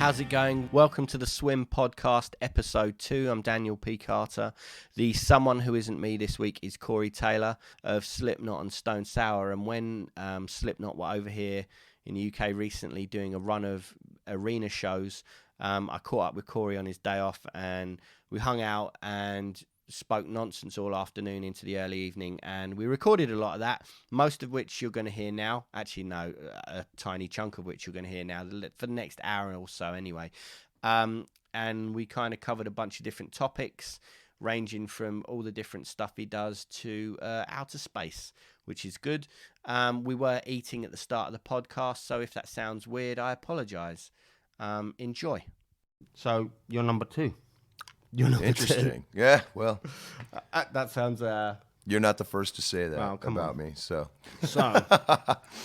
How's it going? Welcome to the Swim Podcast, Episode 2. I'm Daniel P. Carter. The someone who isn't me this week is Corey Taylor of Slipknot and Stone Sour. And when Slipknot were over here in the UK recently doing a run of arena shows, I caught up with Corey on his day off and we hung out and spoke nonsense all afternoon into the early evening, and we recorded a lot of that, most of which you're going to hear now. Actually, no, a tiny chunk of which you're going to hear now for the next hour or so anyway. And we kind of covered a bunch of different topics, ranging from all the different stuff he does to outer space, which is good. We were eating at the start of the podcast, so if that sounds weird, I apologize. Enjoy. So, you're number 2. Interesting. Yeah, well. That sounds... You're not the first to say that about me, so.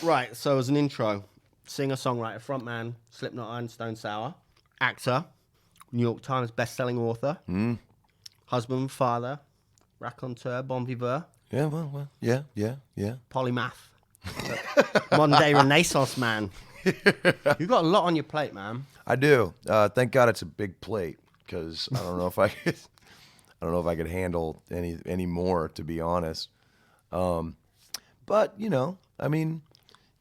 Right, so as an intro, singer-songwriter, frontman, Slipknot and Stone Sour, actor, New York Times best-selling author, husband, father, raconteur, bon vivant. Yeah, well, yeah. Polymath. Modern-day Renaissance man. You've got a lot on your plate, man. I do. Thank God it's a big plate. Because I don't know if I could handle any more, to be honest. But I mean,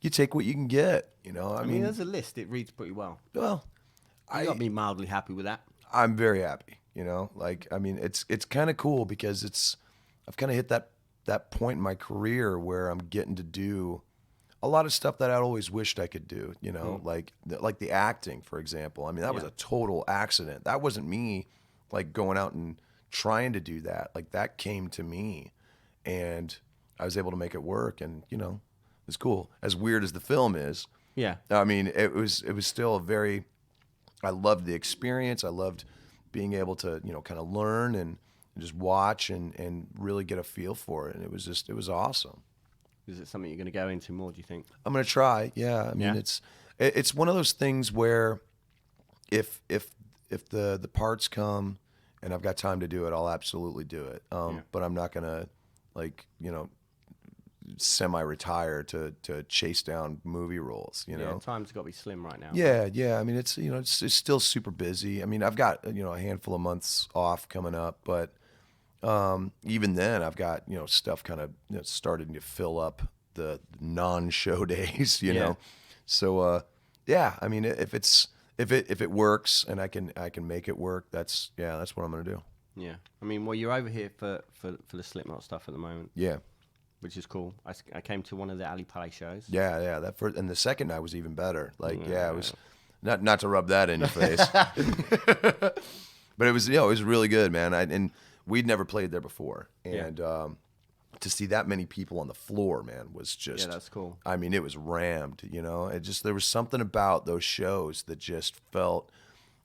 you take what you can get. I mean, there's a list. It reads pretty well. Well, You got me mildly happy with that. I'm very happy. It's kind of cool because I've kind of hit that point in my career where I'm getting to do a lot of stuff that I always wished I could do, like the acting, for example. I mean, that was a total accident. That wasn't me, like, going out and trying to do that. Like, that came to me, and I was able to make it work, and, it's cool. As weird as the film is, I mean, it was still I loved the experience. I loved being able to, kind of learn and just watch and really get a feel for it, and it was awesome. Is it something you're going to go into more, do you think? I'm going to try. Yeah. I mean, it's one of those things where if the parts come and I've got time to do it, I'll absolutely do it. But I'm not going to semi-retire to chase down movie roles, Yeah, time's got to be slim right now. Yeah. I mean, it's still super busy. I mean, I've got, a handful of months off coming up, but even then I've got, stuff kind of starting to fill up the non-show days, know? So, I mean, if it works and I can make it work, that's what I'm going to do. Yeah. I mean, well, you're over here for the Slipknot stuff at the moment. Yeah. Which is cool. I came to one of the Ali Pali shows. Yeah. And the second night was even better. Like, it was not to rub that in your face, but it was, it was really good, man. And we'd never played there before, and to see that many people on the floor, man, was just that's cool. I mean, it was rammed. There was something about those shows that just felt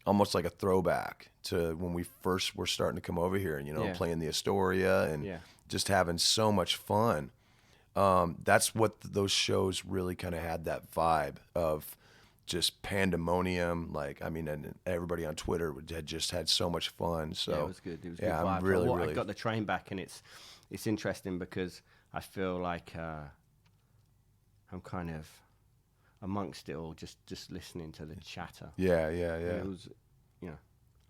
almost like a throwback to when we first were starting to come over here, and playing the Astoria and just having so much fun. That's what those shows really kind of had, that vibe of just pandemonium, and everybody on Twitter had just had so much fun. So it was good. It was good I'm vibe. really. I got the train back, and it's interesting because I feel like I'm kind of amongst it all, just listening to the chatter. Yeah. It was,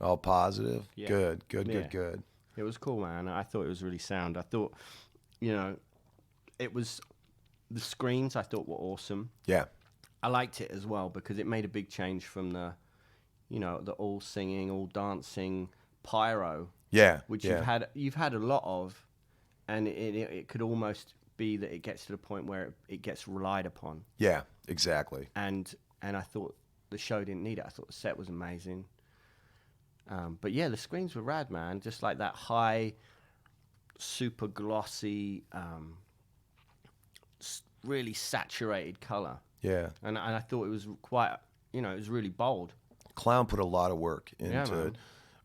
all positive. Yeah. Good. It was cool, man. I thought it was really sound. I thought, it was the screens I thought were awesome. Yeah. I liked it as well because it made a big change from the all singing, all dancing pyro. Yeah. Which you've had a lot of, and it could almost be that it gets to the point where it gets relied upon. Yeah, exactly. And I thought the show didn't need it. I thought the set was amazing. But yeah, the screens were rad, man. Just like that high, super glossy, really saturated color. Yeah. And I thought it was quite, it was really bold. Clown put a lot of work into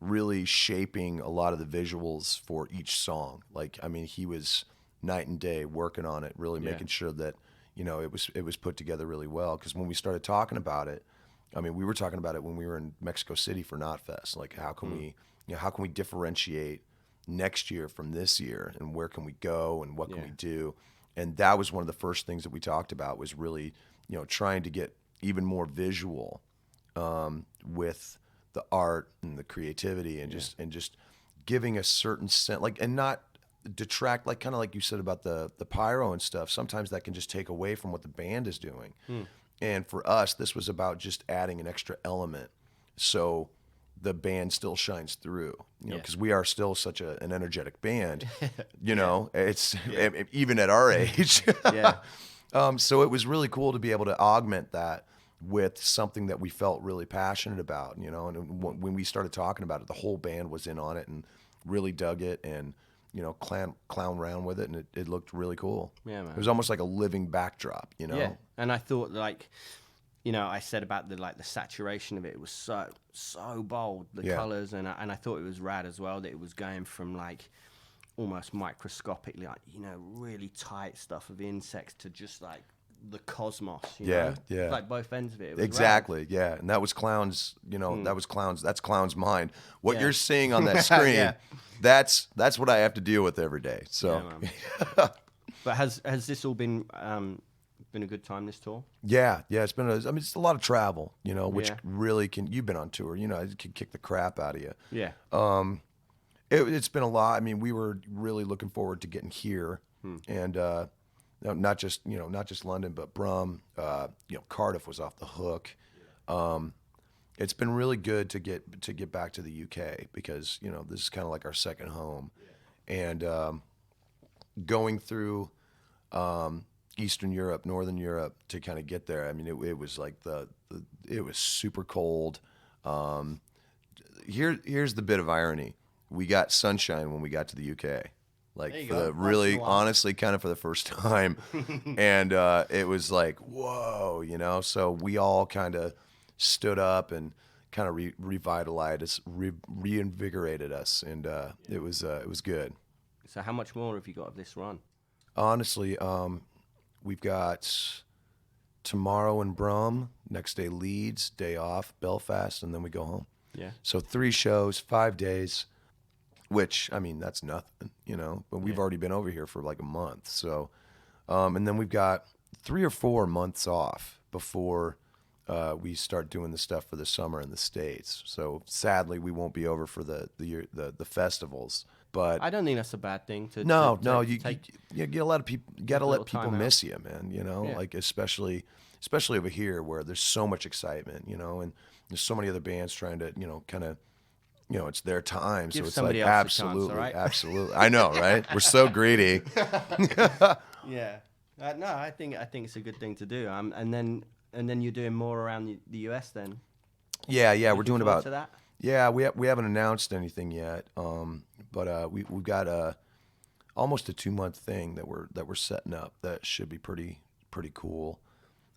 really shaping a lot of the visuals for each song. Like, I mean, he was night and day working on it, really making sure that, it was put together really well. Because when we started talking about it, I mean, we were talking about it when we were in Mexico City for Knotfest. Like, how can we differentiate next year from this year, and where can we go, and what can we do? And that was one of the first things that we talked about, was really, trying to get even more visual with the art and the creativity and just giving a certain sense, like, and not detract, like kind of like you said about the pyro and stuff. Sometimes that can just take away from what the band is doing. And for us, this was about just adding an extra element, so the band still shines through, because we are still such an energetic band, it's even at our age. So it was really cool to be able to augment that with something that we felt really passionate about, and when we started talking about it, the whole band was in on it and really dug it and, clown around with it, and it looked really cool. Yeah, man. It was almost like a living backdrop, Yeah, and I thought, like, I said about the saturation of it. It was so bold, the colors, and I thought it was rad as well that it was going from like almost microscopic, like really tight stuff of insects to just like the cosmos. You know? Like both ends of it. It was exactly. rad. Yeah, and that was Clown's. That was Clown's. That's Clown's mind. What you're seeing on that screen, that's what I have to deal with every day. So, but has this all been a good time, this tour? Yeah, it's been. It's a lot of travel, which really can. You've been on tour, it can kick the crap out of you. Yeah. It's been a lot. I mean, we were really looking forward to getting here, and not just London, but Brum. Cardiff was off the hook. It's been really good to get back to the UK because this is kind of like our second home, and going through Eastern Europe, Northern Europe to kind of get there. I mean, it was like it was super cold. Here's the bit of irony: we got sunshine when we got to the UK, like honestly, kind of for the first time, and it was like whoa, So we all kind of stood up and kind of revitalized us, reinvigorated us, and it was good. So how much more have you got of this run? Honestly, we've got tomorrow in Brum, next day Leeds, day off, Belfast, and then we go home. Yeah. So 3 shows, 5 days, which, that's nothing, but we've already been over here for like a month. So, and then we've got 3 or 4 months off before we start doing the stuff for the summer in the States. So sadly, we won't be over for the festivals. But I don't think that's a bad thing. You get a lot of people. You got to let people miss you, man. Like especially over here where there's so much excitement, and there's so many other bands trying to, kind of, it's their time. Give so it's somebody like else a chance, absolutely, right? absolutely. I know, right? We're so greedy. Yeah. No, I think it's a good thing to do. And then you're doing more around the US then. Yeah. We're doing about. To that? Yeah, we haven't announced anything yet. But we've got almost a 2-month thing that we're setting up that should be pretty cool.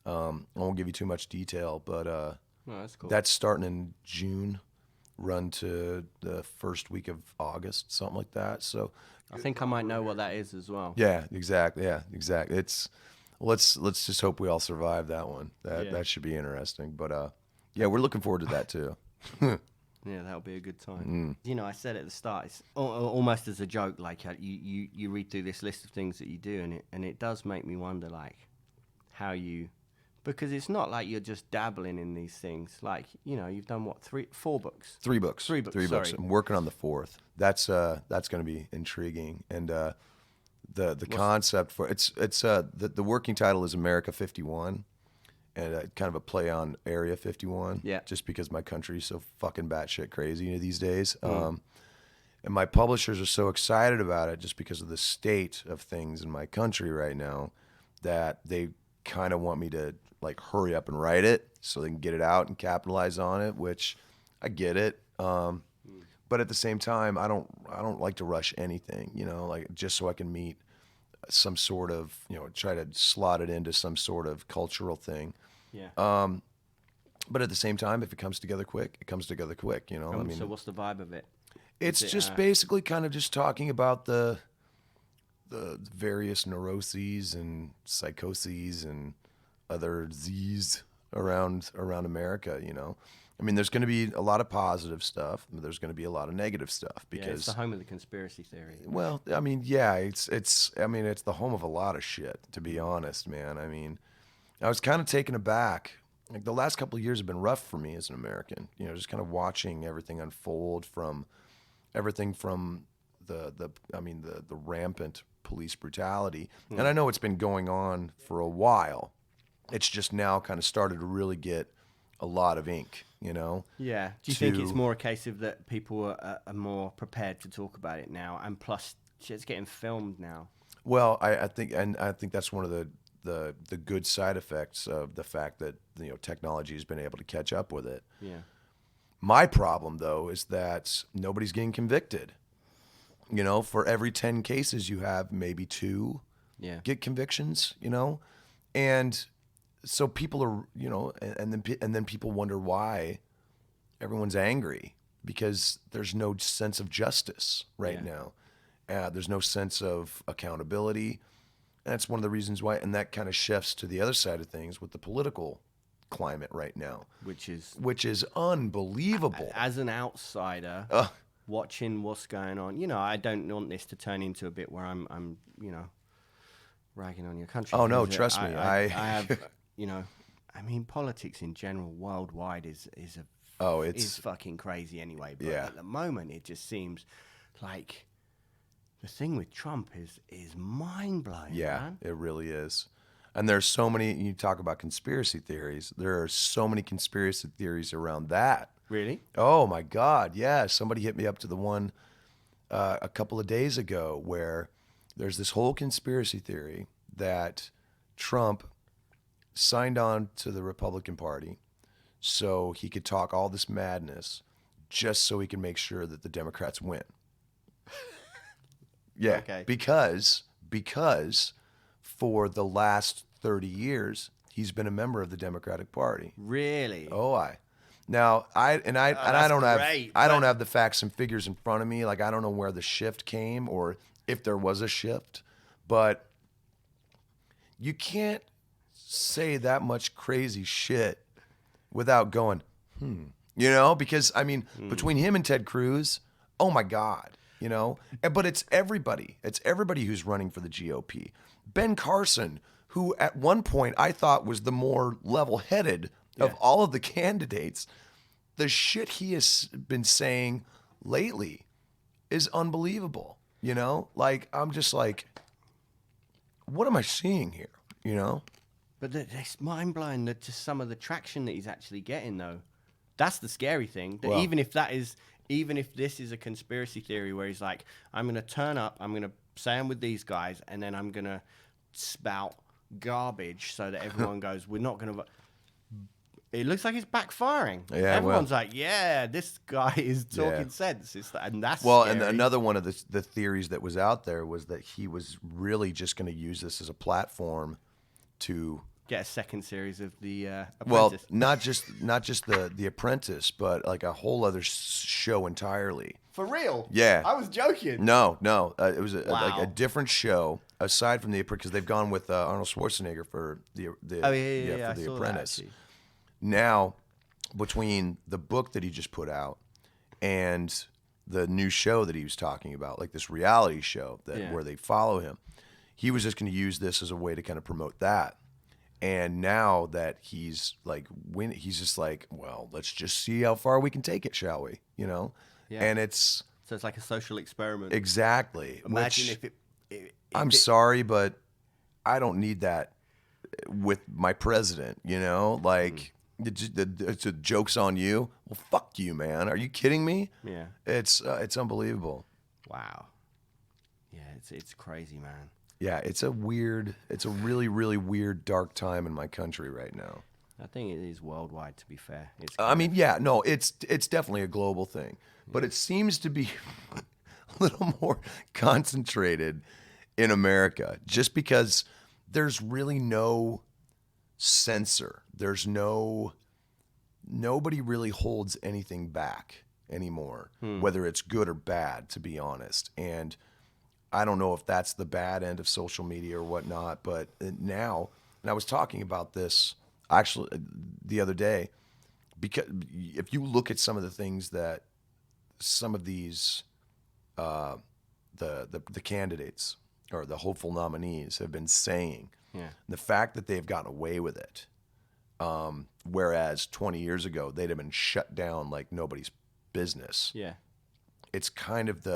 I won't give you too much detail, but oh, that's cool. That's starting in June, run to the first week of August, something like that. So I think I might know what that is as well. Yeah, exactly. It's let's just hope we all survive that one. That should be interesting. But we're looking forward to that too. Yeah, that'll be a good time. I said at the start, it's almost as a joke, like you read through this list of things that you do, and it does make me wonder, like, how you, because it's not like you're just dabbling in these things. Like, you've done what, 4 books? 3 books. 3 books. 3 books. I'm working on the 4th. That's going to be intriguing, and the concept for it's the working title is America 51. And kind of a play on Area 51, just because my country's so fucking batshit crazy these days. And my publishers are so excited about it just because of the state of things in my country right now that they kind of want me to like hurry up and write it so they can get it out and capitalize on it, which I get it. But at the same time, I don't like to rush anything, like just so I can meet some sort of, try to slot it into some sort of cultural thing. Yeah. But at the same time, if it comes together quick, it comes together quick, So what's the vibe of it? It's just basically kind of just talking about the various neuroses and psychoses and other Z's around America, I mean, there's going to be a lot of positive stuff, but there's going to be a lot of negative stuff because it's the home of the conspiracy theory. Well, I mean, it's the home of a lot of shit, to be honest, man. I mean, I was kind of taken aback like the last couple of years have been rough for me as an American. You know, just kind of watching everything unfold from everything from the rampant police brutality. And I know it's been going on for a while. It's just now kind of started to really get a lot of ink, you know? Yeah. Do you think it's more a case of that people are more prepared to talk about it now, and plus shit's getting filmed now? Well, I think that's one of the good side effects of the fact that, you know, technology has been able to catch up with it. Yeah. My problem, though, is that nobody's getting convicted. You know, for every 10 cases you have, maybe 2 get convictions, you know? And so people are, you know, and then people wonder why everyone's angry, because there's no sense of justice right now. There's no sense of accountability. And that's one of the reasons why, and that kind of shifts to the other side of things with the political climate right now, which is unbelievable. As an outsider, watching what's going on, you know, I don't want this to turn into a bit where I'm you know, ragging on your country. Oh no, trust me, I have, you know, I mean, politics in general worldwide is fucking crazy anyway. But at the moment, it just seems like the thing with Trump is mind blowing. Yeah, man. It really is. And there's so many. You talk about conspiracy theories. There are so many conspiracy theories around that. Really? Oh my God, yeah. Somebody hit me up to the one a couple of days ago where there's this whole conspiracy theory that Trump signed on to the Republican Party so he could talk all this madness just so he can make sure that the Democrats win. Yeah, okay. because for the last 30 years he's been a member of the Democratic Party. Really? Oh, I don't have the facts and figures in front of me. Like, I don't know where the shift came or if there was a shift, but you can't say that much crazy shit without going, you know, because I mean, between him and Ted Cruz, oh my God, you know, but it's everybody who's running for the GOP. Ben Carson, who at one point I thought was the more level-headed of all of the candidates, the shit he has been saying lately is unbelievable. You know, like, I'm just like, what am I seeing here? You know? But it's mind blowing that just some of the traction that he's actually getting, though. That's the scary thing. That even if this is a conspiracy theory where he's like, I'm going to turn up, I'm going to say I'm with these guys, and then I'm going to spout garbage so that everyone goes, we're not going to. It looks like it's backfiring. Yeah, everyone's like, yeah, this guy is talking sense. And that's scary. And another one of the theories that was out there was that he was really just going to use this as a platform to get a second series of the Apprentice. Well, not just the Apprentice, but like a whole other show entirely. For real? Yeah. I was joking. No. It was like a different show aside from the Apprentice, because they've gone with Arnold Schwarzenegger for the for the Apprentice. That, now, between the book that he just put out and the new show that he was talking about, like this reality show where they follow him, he was just going to use this as a way to kind of promote that. And now that he's just like, well, let's just see how far we can take it, shall we? You know? Yeah. And so it's like a social experiment. Exactly. Imagine I'm sorry, but I don't need that with my president, you know? Like, it's a joke's on you. Well, fuck you, man. Are you kidding me? Yeah. It's unbelievable. Wow. Yeah, it's crazy, man. Yeah, it's a really, really weird, dark time in my country right now. I think it is worldwide, to be fair. It's definitely a global thing, but it seems to be a little more concentrated in America, just because there's really no censor. There's nobody really holds anything back anymore, whether it's good or bad, to be honest. And I don't know if that's the bad end of social media or whatnot, but now, and I was talking about this actually the other day, because if you look at some of the things that some of these the candidates or the hopeful nominees have been saying, the fact that they've gotten away with it, Whereas 20 years ago, they'd have been shut down like nobody's business. Yeah. It's kind of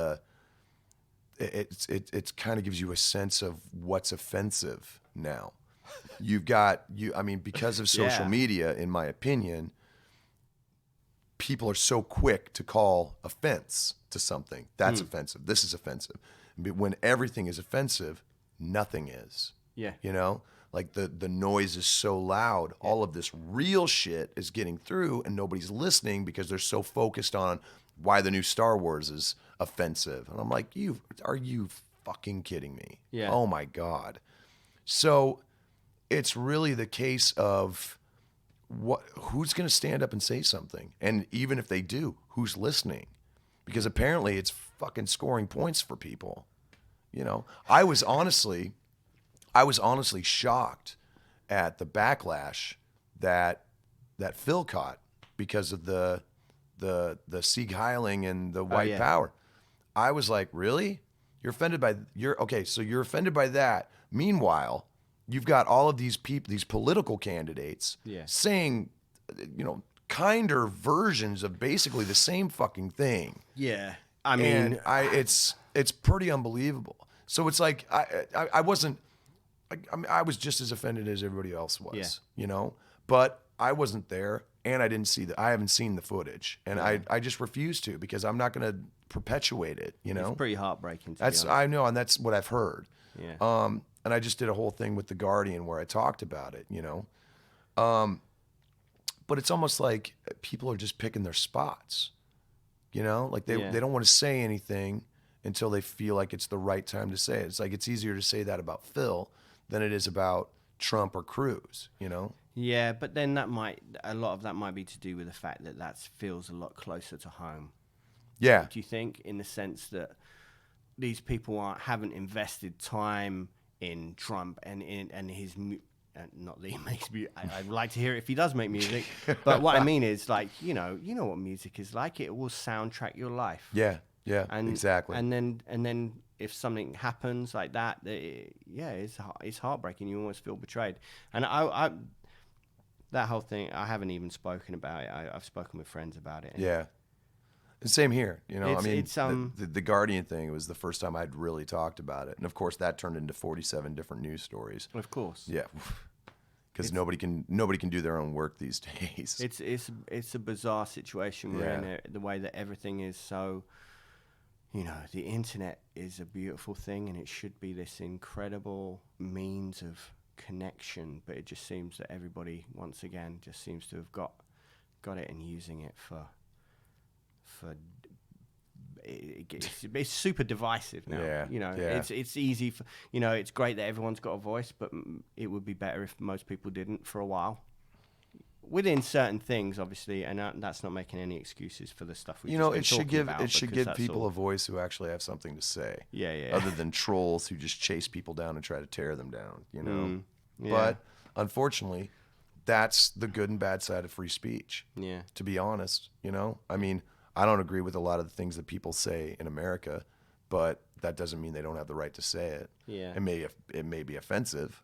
it's kind of gives you a sense of what's offensive now. I mean, because of social Yeah. media, in my opinion, people are so quick to call offense to something. That's offensive. This is offensive. But when everything is offensive, nothing is. Yeah. You know? Like the noise is so loud, all of this real shit is getting through and nobody's listening because they're so focused on why the new Star Wars is offensive. And I'm like, are you fucking kidding me? Yeah. Oh my God. So it's really the case of who's going to stand up and say something? And even if they do, who's listening? Because apparently it's fucking scoring points for people. You know, I was honestly shocked at the backlash that Phil caught because of the Sieg Heiling and the white power. I was like, really? You're offended by that. Meanwhile, you've got all of these people, these political candidates saying, kinder versions of basically the same fucking thing. Yeah. I mean, it's pretty unbelievable. So it's like, I wasn't, I was just as offended as everybody else was, but I wasn't there and I didn't see I haven't seen the footage and I just refuse to because I'm not going to perpetuate it, It's pretty heartbreaking. I know. And that's what I've heard. Yeah. And I just did a whole thing with The Guardian where I talked about it, but it's almost like people are just picking their spots, like they don't want to say anything until they feel like it's the right time to say it. It's like it's easier to say that about Phil than it is about Trump or Cruz, Yeah, but then a lot of that might be to do with the fact that feels a lot closer to home. Yeah. Do you think, in the sense that these people haven't invested time in Trump and his not that he makes music. I'd like to hear it if he does make music, but what I mean is, like, you know what music is like. It will soundtrack your life. Yeah, exactly. And then if something happens like that, it's heartbreaking. You almost feel betrayed. And I that whole thing, I haven't even spoken about it. I've spoken with friends about it. Yeah. Same here, It's the Guardian thing was the first time I'd really talked about it, and of course that turned into 47 different news stories. Of course, yeah, because nobody can do their own work these days. It's a bizarre situation we're in. The way that everything is so, the internet is a beautiful thing, and it should be this incredible means of connection, but it just seems that everybody once again just seems to have got it and using it for it's super divisive now. It's easy for, it's great that everyone's got a voice, but it would be better if most people didn't for a while within certain things, obviously, and that's not making any excuses for the stuff we it should give people a voice who actually have something to say, other than trolls who just chase people down and try to tear them down, but unfortunately that's the good and bad side of free speech, to be honest. I mean, I don't agree with a lot of the things that people say in America, but that doesn't mean they don't have the right to say it. Yeah. It may be offensive,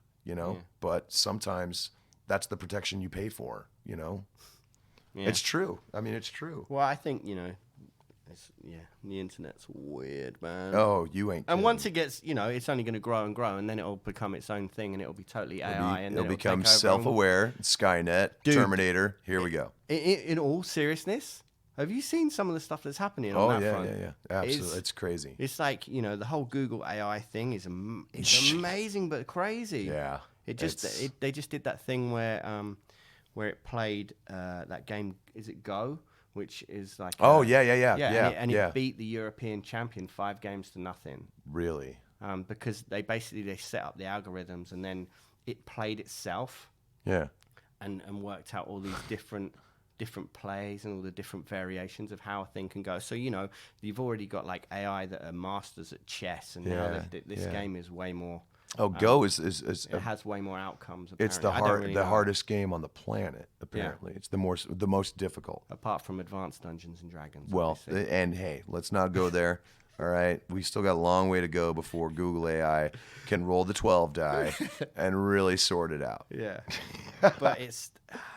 but sometimes that's the protection you pay for, Yeah. It's true. I mean, it's true. Well, I think, the internet's weird, man. Oh, you ain't kidding. And once it gets, it's only going to grow and grow, and then it'll become its own thing, and it'll be totally AI. And it'll become self-aware, Skynet, Dude, Terminator. Here we go. In all seriousness, have you seen some of the stuff that's happening on that front? Yeah. Absolutely. It's crazy. It's like, the whole Google AI thing is amazing but crazy. Yeah. They just did that thing where it played that game, is it Go? Which is like... It beat the European champion 5-0. Really? Because they set up the algorithms, and then it played itself. Yeah. And worked out all these different plays and all the different variations of how a thing can go. So, you've already got like AI that are masters at chess, and now this game is way more... Go is it has way more outcomes. Apparently. It's the hardest game on the planet. Apparently, it's the most difficult. Apart from Advanced Dungeons and Dragons. Well, and hey, let's not go there. All right, we still got a long way to go before Google AI can roll the 12 die and really sort it out. Yeah. But it's,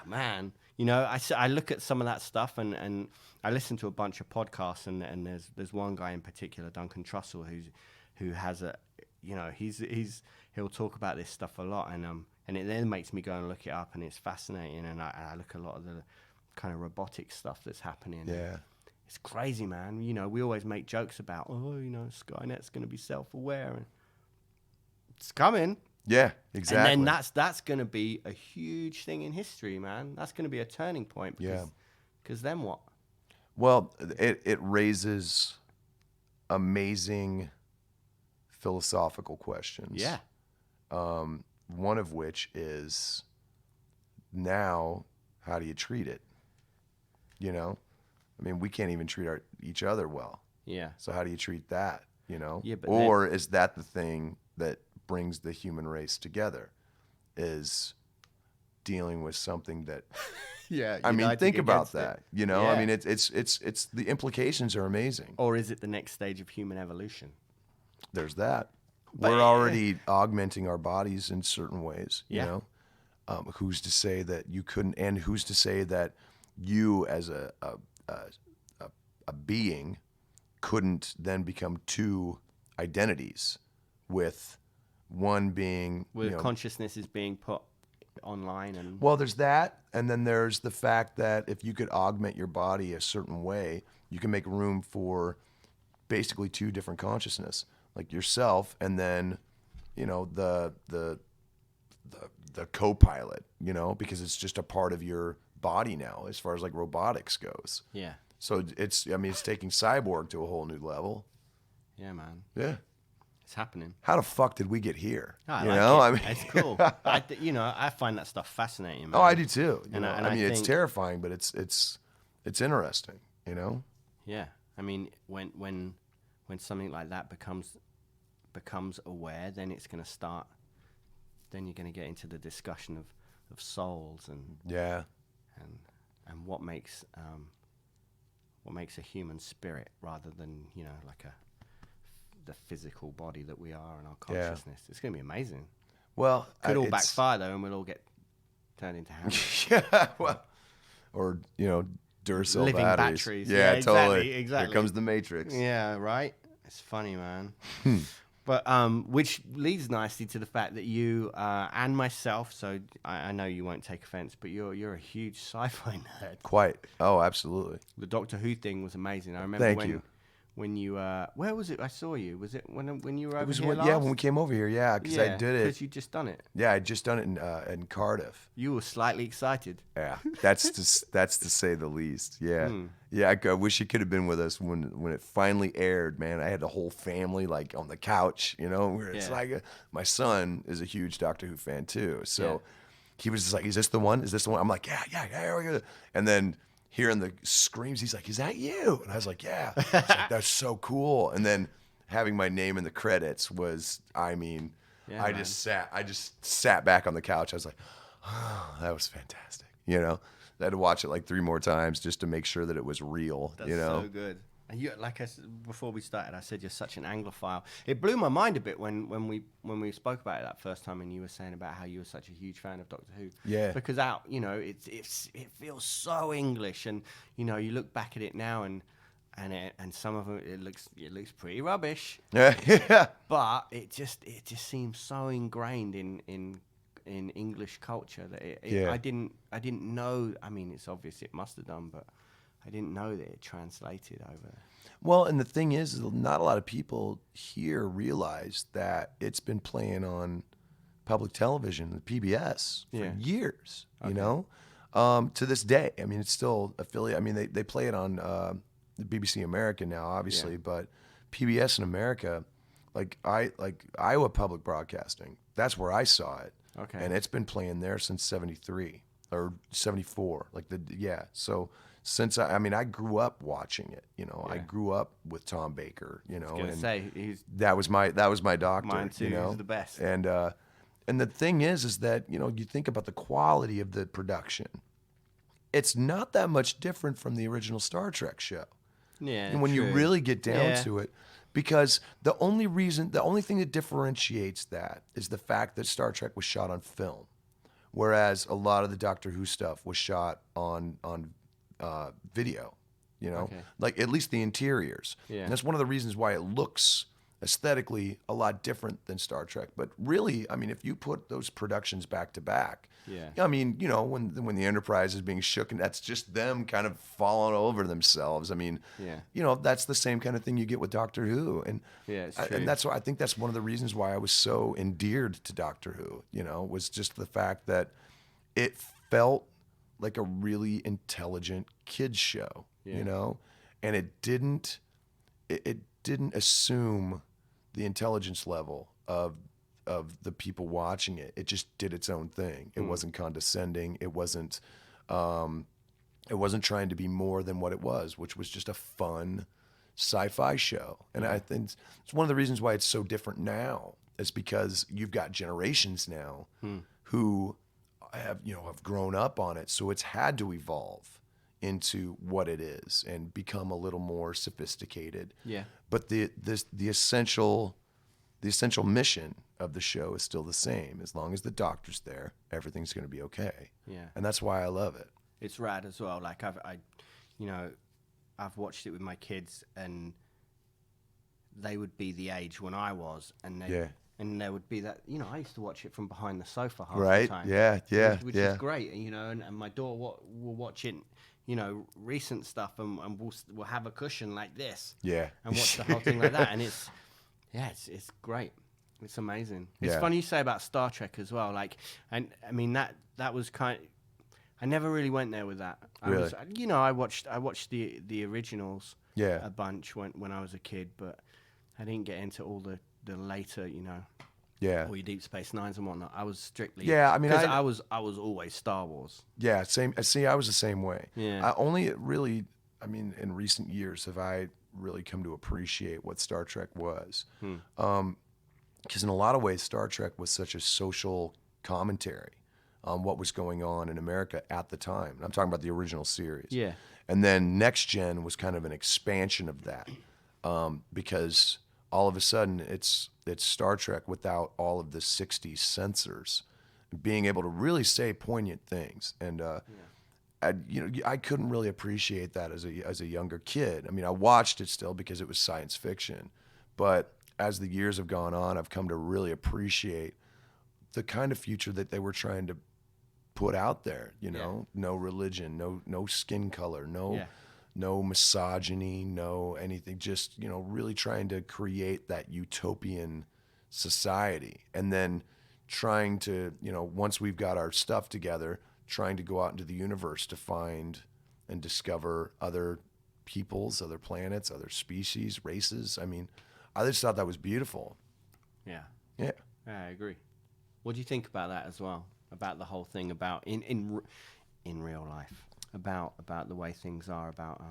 man, you know, I look at some of that stuff and I listen to a bunch of podcasts and there's one guy in particular, Duncan Trussell, who has a, you know, he'll talk about this stuff a lot and it then makes me go and look it up and it's fascinating and I look at a lot of the kind of robotic stuff that's happening. Yeah. It's crazy, man. You know, we always make jokes about, oh, you know, Skynet's going to be self-aware and it's coming. Yeah, exactly. And then that's going to be a huge thing in history, man. That's going to be a turning point. Because then what? Well, it raises amazing philosophical questions. Yeah. One of which is, now, how do you treat it? You know? I mean, we can't even treat each other well. Yeah. So how do you treat that, you know? Yeah, but or is that the thing that brings the human race together, is dealing with something that Yeah. I mean, think about that. You know, Yeah. I mean, it's the implications are amazing. Or is it the next stage of human evolution? There's that. But We're already augmenting our bodies in certain ways. You Yeah. know, who's to say that you couldn't? And who's to say that you, as a being, couldn't then become two identities, with one being Where you know, consciousness is being put online and well, there's that, and then there's the fact that if you could augment your body a certain way, you can make room for basically two different consciousness, like yourself, and then, you know, the co-pilot, you know, because it's just a part of your body now, as far as like robotics goes. yeah. So it's taking cyborg to a whole new level. Yeah, man. Yeah. It's happening. How the fuck did we get here? I you like know, it. I mean, It's cool. You know, I find that stuff fascinating, man. oh, I do too. You And know? I I mean, it's think- terrifying, but it's interesting. You know. Yeah, I mean, when something like that becomes aware, then it's going to start. Then you're going to get into the discussion of souls and Yeah. what makes a human spirit, rather than, you know, like the physical body that we are and our Yeah. consciousness. It's going to be amazing. Well, Could all it's- backfire though, and we'll all get turned into hammers. Yeah, well, or you know, Duracell Living batteries. batteries. Yeah, Yeah, exactly, totally. exactly. Here comes the Matrix. Yeah, right. It's funny, man. Hmm. But which leads nicely to the fact that you and myself. So I know you won't take offense, but you're a huge sci-fi nerd. Quite. Oh, absolutely. The Doctor Who thing was amazing. I remember Thank you. when you where was it? I saw you. Was it when you were over It was here when, last? yeah, when we came over here. Yeah, because I did because it. you just done it. Yeah, I'd just done it in Cardiff. You were slightly excited. Yeah, that's to say the least. Yeah, yeah. I wish you could have been with us when it finally aired. Man, I had the whole family like on the couch. You know, where it's Yeah. like my son is a huge Doctor Who fan too. So Yeah. he was just like, "Is this the one? Is this the one?" I'm like, "Yeah." And then hearing the screams, he's like, "Is that you?" And I was like, "Yeah." He's like, "That's so cool." And then having my name in the credits was, I mean, Yeah, I man. just sat back on the couch. I was like, oh, that was fantastic. You know, I had to watch it like 3 more times just to make sure that it was real. That's you know, so good. And you, like I said before we started, I said you're such an Anglophile. It blew my mind a bit when we spoke about it that first time, and you were saying about how you were such a huge fan of Doctor Who. Yeah. Because it feels so English, and you know, you look back at it now, and some of it looks pretty rubbish, yeah, but it just seems so ingrained in English culture that Yeah. I didn't know. I mean, it's obvious it must have done, but I didn't know that it translated over. Well, and the thing is not a lot of people here realize that it's been playing on public television, the PBS, for Yeah. years. You Okay. know, to this day. I mean, it's still affiliate. I mean, they play it on the BBC America now, obviously, Yeah. but PBS in America, like Iowa Public Broadcasting, that's where I saw it. Okay. And it's been playing there since '73 or '74. So since I grew up watching it. You know, I Yeah. grew up with Tom Baker. You know, I was gonna and say he's that was my doctor. mine too. You know, He's the best. And the thing is that, you know, you think about the quality of the production. It's not that much different from the original Star Trek show. Yeah. And when you true. really get down Yeah. to it, Because the only thing that differentiates that is the fact that Star Trek was shot on film, whereas a lot of the Doctor Who stuff was shot on video. You know, Okay. like at least the interiors. Yeah. And that's one of the reasons why it looks aesthetically a lot different than Star Trek. But really, I mean, if you put those productions back to back, Yeah. I mean, you know, when the Enterprise is being shook, and that's just them kind of falling over themselves. I mean, Yeah. you know, that's the same kind of thing you get with Doctor Who, and Yeah, it's true. and that's why I think that's one of the reasons why I was so endeared to Doctor Who. You know, was just the fact that it felt like a really intelligent kids show. Yeah. You know, and it didn't assume the intelligence level of the people watching it. It just did its own thing. It wasn't condescending. It wasn't trying to be more than what it was, which was just a fun sci-fi show. And I think it's one of the reasons why it's so different now, is because you've got generations now who have grown up on it, so it's had to evolve into what it is and become a little more sophisticated. Yeah. But the essential mission of the show is still the same. As long as the Doctor's there, everything's going to be okay. Yeah. And that's why I love it. It's rad as well. Like I've watched it with my kids, and they would be the age when I was, and there would be that, I used to watch it from behind the sofa half the time. Yeah. Which is great, and my daughter will watch it, recent stuff, and we'll have a cushion like this. Yeah. And watch the whole thing like that, and it's great. It's amazing. It's funny you say about Star Trek as well. Like, and I mean that was I never really went there with that. Really? I watched the originals Yeah. a bunch when I was a kid, but I didn't get into all the later, Yeah. all your Deep Space Nines and whatnot. I was strictly I mean, 'cause I was always Star Wars. Yeah, same. See, I was the same way. Yeah. In recent years have I really come to appreciate what Star Trek was. Because in a lot of ways, Star Trek was such a social commentary on what was going on in America at the time. I'm talking about the original series. Yeah. And then Next Gen was kind of an expansion of that, because all of a sudden it's Star Trek without all of the 60s censors, being able to really say poignant things. And I couldn't really appreciate that as a younger kid. I mean, I watched it still because it was science fiction, but as the years have gone on, I've come to really appreciate the kind of future that they were trying to put out there. No religion, no skin color, no misogyny, no anything. Just really trying to create that utopian society, and then trying to once we've got our stuff together, trying to go out into the universe to find and discover other peoples, other planets, other species, races. I mean, I just thought that was beautiful. Yeah. Yeah. Yeah, I agree. What do you think about that as well? About the whole thing about in real life, about the way things are, about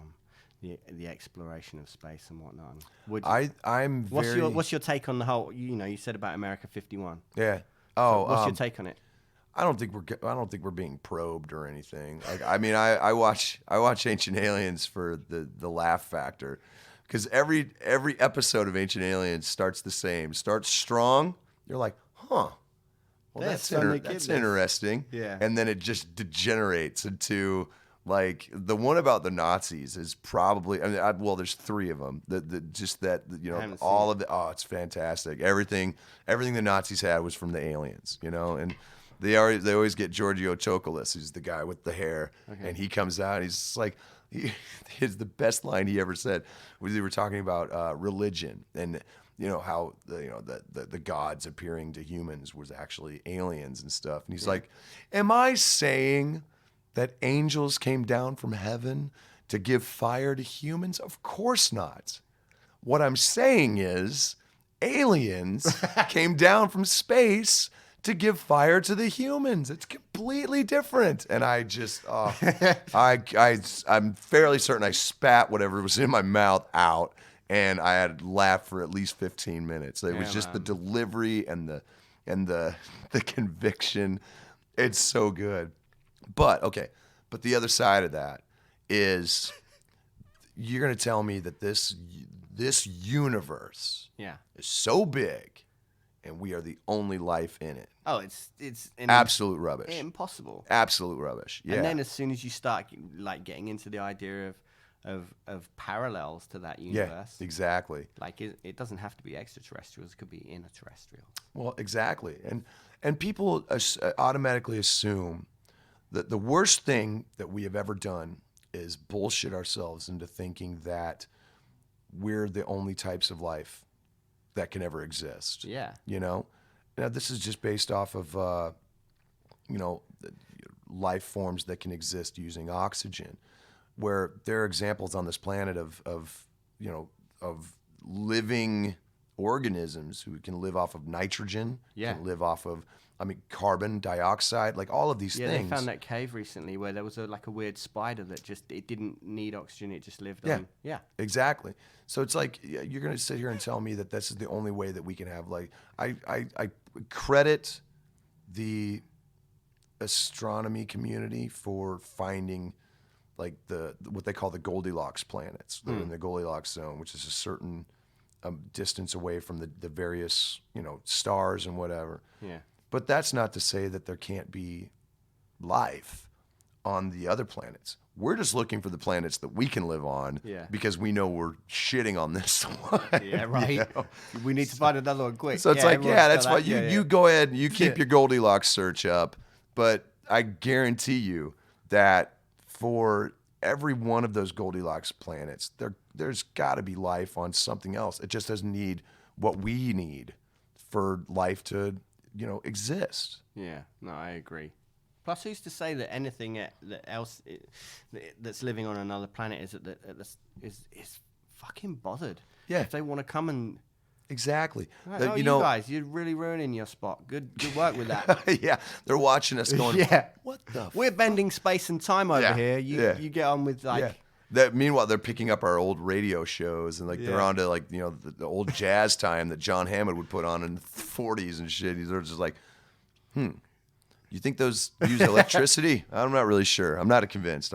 the exploration of space and whatnot. What's your take on the whole? You said about America 51. Yeah. Oh, what's your take on it? I don't think we're being probed or anything. Like, I mean, I watch Ancient Aliens for the laugh factor, because every episode of Ancient Aliens starts the same. Starts strong. You're like, huh. Well, that's interesting. Yeah. And then it just degenerates into, like, the one about the Nazis is probably, there's three of them. All of the, it's fantastic. Everything the Nazis had was from the aliens, and they always get Giorgio Tsoukalos, who's the guy with the hair, and he comes out, and he's just like, the best line he ever said was, they were talking about religion, and how the gods appearing to humans was actually aliens and stuff. And he's like, am I saying that angels came down from heaven to give fire to humans? Of course not. What I'm saying is aliens came down from space to give fire to the humans. It's completely different. And I just, I'm fairly certain I spat whatever was in my mouth out. And I had laughed for at least 15 minutes. It was just the delivery and the conviction. It's so good. But the other side of that is, you're going to tell me that this universe Yeah. is so big and we are the only life in it. Oh, it's Absolute rubbish. impossible. Absolute rubbish. Yeah. And then as soon as you start like getting into the idea of parallels to that universe, yeah, exactly. like it doesn't have to be extraterrestrials; it could be interterrestrial. Well, exactly. And people automatically assume that the worst thing that we have ever done is bullshit ourselves into thinking that we're the only types of life that can ever exist. Yeah. You know? Now, this is just based off of, life forms that can exist using oxygen, where there are examples on this planet of living organisms who can live off of nitrogen, Yeah. can live off of, carbon dioxide, like all of these Yeah, things. they found that cave recently where there was a weird spider that it didn't need oxygen; it just lived Yeah. on. Yeah. Exactly. So it's like you're going to sit here and tell me that this is the only way that we can have, like, I credit the astronomy community for finding like what they call the Goldilocks planets. They're in the Goldilocks zone, which is a certain distance away from the various stars and whatever. Yeah. But that's not to say that there can't be life on the other planets. We're just looking for the planets that we can live on, Yeah. because we know we're shitting on this one. Yeah, right. We need to find another one quick. So it's like, everyone's yeah, got that's that. why Yeah, you go ahead and you keep Yeah. your Goldilocks search up. But I guarantee you that for every one of those Goldilocks planets, there's got to be life on something else. It just doesn't need what we need for life to, exist. Yeah, no, I agree. Plus, who's to say that anything that's living on another planet is fucking bothered? Yeah. If they want to come and Exactly. you guys, you're really ruining your spot. Good work with that. Yeah, they're watching us going, Yeah. what the We're bending space and time over Yeah, here. yeah. You get on with Yeah. Meanwhile, they're picking up our old radio shows and they're Yeah. on to the old jazz time that John Hammond would put on in the 40s and shit. They're just like, you think those use electricity? I'm not really sure. I'm not convinced.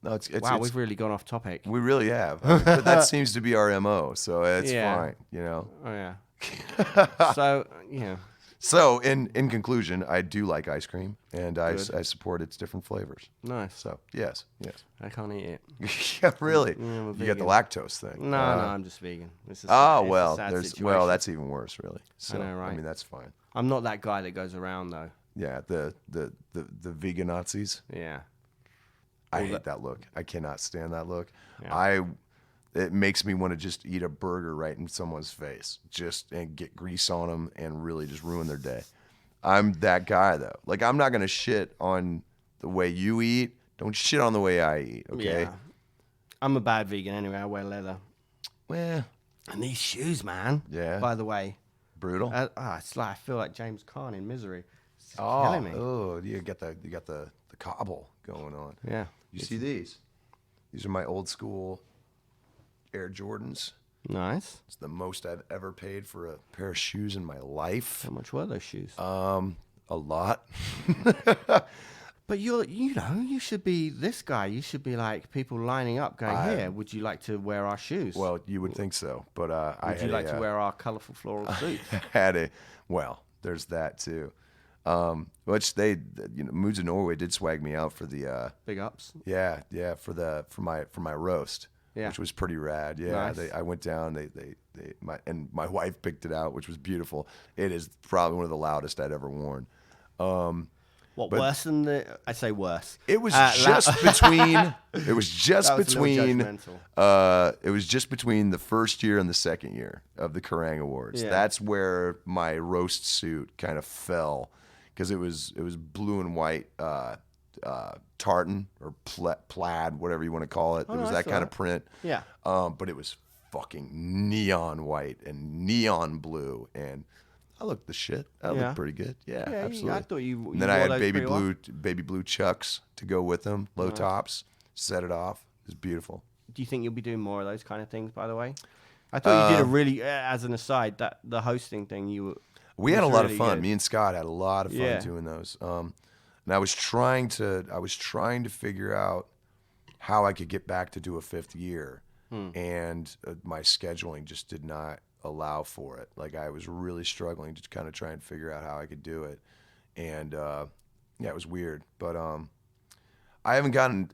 No, it's Wow, we've really gone off topic. we really have. But that seems to be our MO, so it's Yeah. fine, Oh yeah. So yeah. So in conclusion, I do like ice cream, and I support its different flavors. Nice. So yes. I can't eat it. Yeah, really. I'm a You got the vegan. lactose thing. No, I'm just vegan. It's a, Oh it's a well, sad that's situation. even worse, really. So know, right? I mean, that's fine. I'm not that guy that goes around though. Yeah, the vegan Nazis. Yeah. I hate that look. I cannot stand that look. Yeah. It makes me want to just eat a burger right in someone's face, and get grease on them and really just ruin their day. I'm that guy though. Like, I'm not gonna shit on the way you eat. Don't shit on the way I eat. Okay. Yeah. I'm a bad vegan anyway. I wear leather. Well, And these shoes, man. Yeah. By the way, brutal. it's like I feel like James Caan in Misery. It's just killing me. Oh, you got the cobble going on. Yeah. You see these? These are my old school Air Jordans. Nice. It's the most I've ever paid for a pair of shoes in my life. How much were those shoes? A lot. But you should be this guy. You should be like people lining up going, here, would you like to wear our shoes? Well, you would think so, but would you like to wear our colorful floral suits? There's that too. Which Moods of Norway did swag me out for the Big ups. for my roast, Yeah. which was pretty rad. Yeah, Nice. I went down. My wife picked it out, which was beautiful. It is probably one of the loudest I'd ever worn. What, But- worse than the... I say worse. It was just between. It was just That was a little between. judgmental. It was just between the first year and the second year of the Kerrang Awards. Yeah. That's where my roast suit kind of fell, because it was blue and white tartan or plaid, whatever you want to call it. It was nice, that kind of alright. print. Yeah. But it was fucking neon white and neon blue, and I looked the shit. I Yeah. looked pretty good. Yeah, absolutely. I thought you And then I wore had those pretty well. baby blue chucks to go with them, low tops. Set it off. It was beautiful. Do you think you'll be doing more of those kind of things, by the way? I thought you did a really, as an aside, that the hosting thing We had a was lot really of fun. good. Me and Scott had a lot of fun Yeah. doing those. And I was trying to figure out how I could get back to do a fifth year. and my scheduling just did not allow for it. Like I was really struggling to kind of try and figure out how I could do it, and yeah, it was weird. But I haven't gotten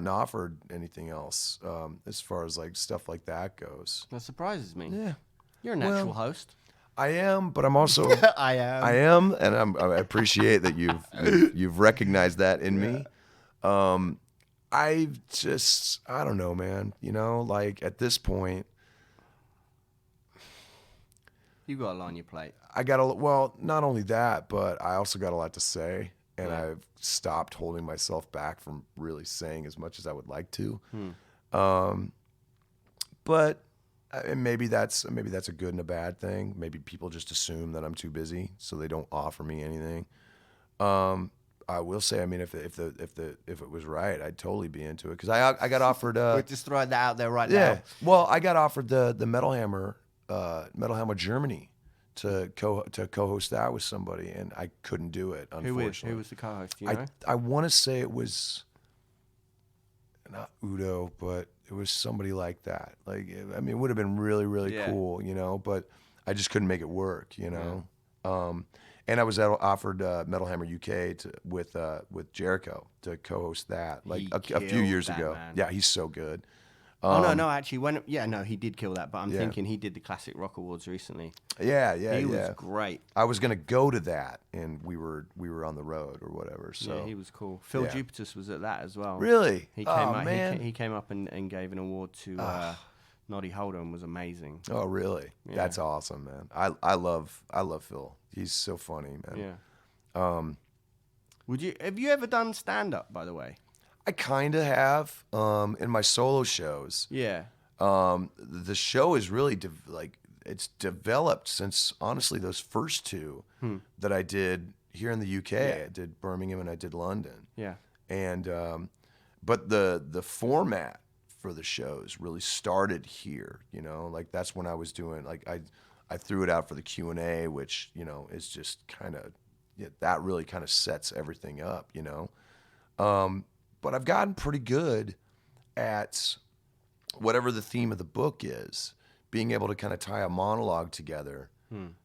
offered anything else as far as like stuff like that goes. That surprises me. Yeah, You're a natural host. I am, but I'm also I am. I am, and I appreciate that you've recognized that in me. I don't know, man. You know, like at this point, You got a lot on your plate. well, not only that, but I also got a lot to say, and I've stopped holding myself back from really saying as much as I would like to. But maybe that's a good and a bad thing. Maybe people just assume that I'm too busy, so they don't offer me anything. I will say, I mean, if it was right, I'd totally be into it because I got offered. We're just throwing that out there right now. Yeah, well, I got offered the Metal Hammer Germany to co-host that with somebody, and I couldn't do it. Unfortunately, Who was the co-host? Do you know? I want to say it was not Udo, but it was somebody like that. Like, I mean, it would have been really, really cool, you know, but I just couldn't make it work, you know. And I was offered Metal Hammer UK with Jericho to co-host that, like a few years ago. Man. Yeah, he's so good. No, actually, he did kill that. But I'm thinking he did the Classic Rock Awards recently. Yeah, he was great. I was gonna go to that, and we were on the road or whatever. So yeah, he was cool. Phil Jupitus was at that as well. Really? He came up. Man. He came up and gave an award to Noddy Holder and was amazing. Oh, really? Yeah. That's awesome, man. I love Phil. He's so funny, man. Yeah. Have you ever done stand up, by the way? I kind of have in my solo shows. Yeah. The show is really it's developed since honestly those first two that I did here in the UK. I did Birmingham and I did London. Yeah. And but the format for the shows really started here, you know, like that's when I was doing, like I threw it out for the Q&A, which, you know, is just kind of, that really kind of sets everything up, you know. But I've gotten pretty good at whatever the theme of the book is, being able to kind of tie a monologue together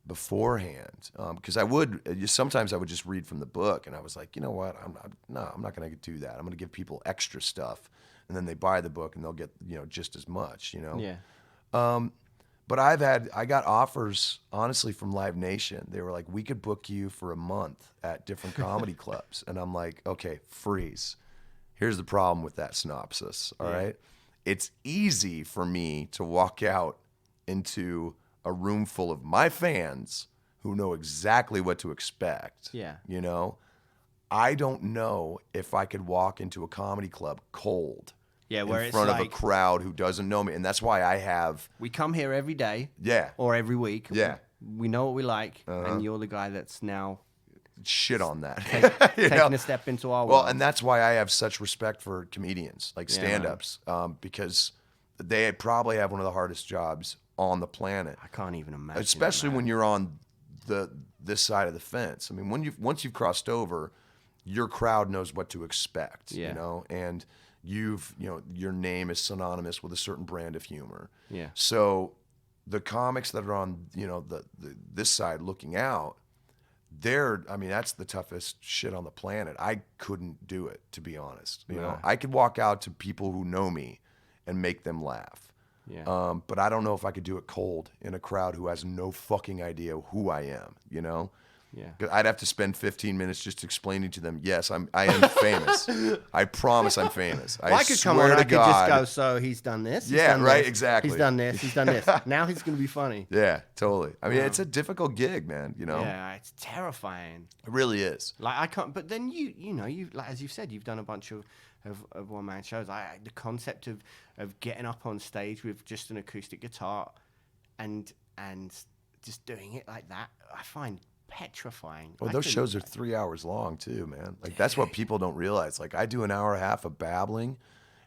beforehand. Because sometimes I would just read from the book, and I was like, you know what, I'm not going to do that. I'm going to give people extra stuff, and then they buy the book and they'll get, you know, just as much, you know. Yeah. But I got offers, honestly, from Live Nation. They were like, we could book you for a month at different comedy clubs. And I'm like, okay, freeze. Here's the problem with that synopsis, all right? It's easy for me to walk out into a room full of my fans who know exactly what to expect. Yeah. You know? I don't know if I could walk into a comedy club cold. Yeah, where in it's front like, of a crowd who doesn't know me. And that's why I have... We come here every day. Yeah. Or every week. Yeah. We know what we like. And you're the guy that's now... Shit on that. Taking a step into our world. Well, and that's why I have such respect for comedians, like stand-ups, because they probably have one of the hardest jobs on the planet. I can't even imagine. Especially when you're on this side of the fence. I mean, once you've crossed over, your crowd knows what to expect, you know, and your name is synonymous with a certain brand of humor. Yeah. So the comics that are on, you know, this side looking out, that's the toughest shit on the planet. I couldn't do it, to be honest. You know, I could walk out to people who know me and make them laugh. Yeah. But I don't know if I could do it cold in a crowd who has no fucking idea who I am, you know? Yeah. 'Cause I'd have to spend 15 minutes just explaining to them, yes, I am famous. I promise I'm famous. Well, I could come on, I could just go, so he's done this. He's done right, this, exactly. He's done this, he's done this. Now he's going to be funny. Yeah, totally. I mean, it's a difficult gig, man, you know? Yeah, it's terrifying. It really is. Like, I can't, but then you know, like, as you've said, you've done a bunch of one-man shows. The concept of getting up on stage with just an acoustic guitar and just doing it like that, I find petrifying. Well, those shows are 3 hours long too, man. Like that's what people don't realize. Like I do an hour and a half of babbling,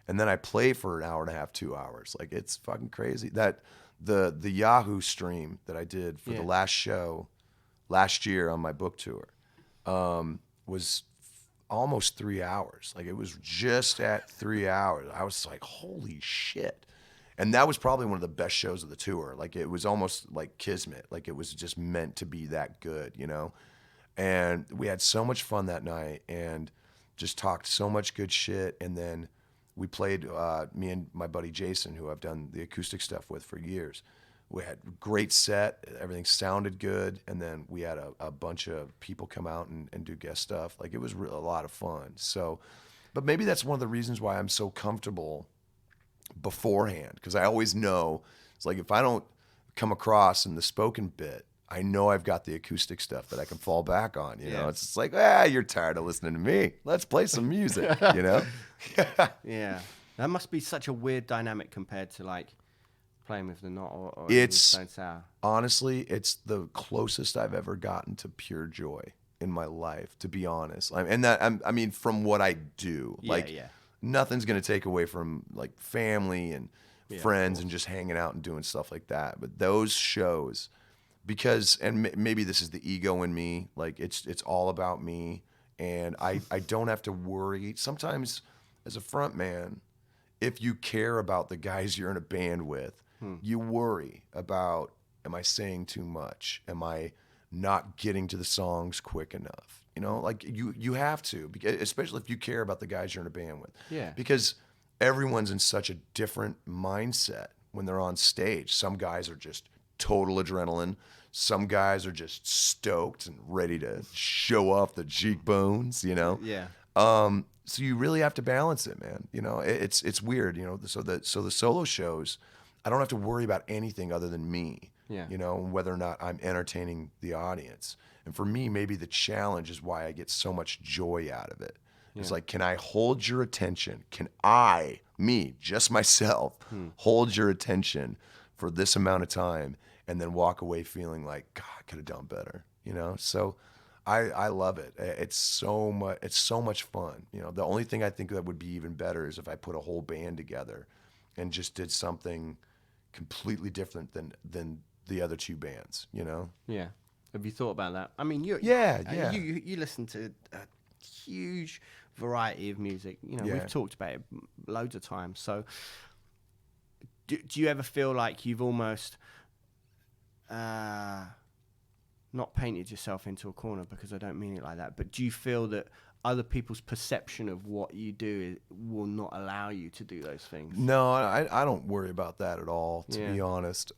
and then I play for an hour and a half, 2 hours. Like it's fucking crazy. That the Yahoo stream that I did for the last show last year on my book tour was almost 3 hours. Like it was just at 3 hours. I was like, holy shit. And that was probably one of the best shows of the tour. Like it was almost like kismet. Like it was just meant to be that good, you know? And we had so much fun that night and just talked so much good shit. And then we played, me and my buddy Jason, who I've done the acoustic stuff with for years. We had a great set. Everything sounded good. And then we had a bunch of people come out and do guest stuff. Like it was a lot of fun. So, but maybe that's one of the reasons why I'm so comfortable beforehand, because I always know it's like if I don't come across in the spoken bit, I know I've got the acoustic stuff that I can fall back on. You know, it's just like, you're tired of listening to me. Let's play some music. You know? Yeah, that must be such a weird dynamic compared to like playing with the Knot or It's Stone Sour. honestly, it's the closest I've ever gotten to pure joy in my life, to be honest. I mean, from what I do, nothing's going to take away from like family and friends and just hanging out and doing stuff like that. But those shows, because, and maybe this is the ego in me, like it's all about me. And I don't have to worry. Sometimes as a front man, if you care about the guys you're in a band with, you worry about, am I saying too much? Am I not getting to the songs quick enough? You know, like you have to, because, especially if you care about the guys you're in a band with. Yeah. Because everyone's in such a different mindset when they're on stage. Some guys are just total adrenaline. Some guys are just stoked and ready to show off the cheekbones, you know? Yeah. So you really have to balance it, man. You know, it's weird, you know. So the solo shows, I don't have to worry about anything other than me. Yeah. You know, whether or not I'm entertaining the audience. And for me, maybe the challenge is why I get so much joy out of it. It's like, can I hold your attention? Can I, me, just myself, hold your attention for this amount of time and then walk away feeling like, God, I could have done better, you know? So I love it. It's so much fun. You know, the only thing I think that would be even better is if I put a whole band together and just did something completely different than the other two bands, you know? Yeah. Have you thought about that? I mean, you listen to a huge variety of music. You know, we've talked about it loads of times. So do you ever feel like you've almost not painted yourself into a corner, because I don't mean it like that, but do you feel that other people's perception of what you do will not allow you to do those things? No, I don't worry about that at all, to be honest.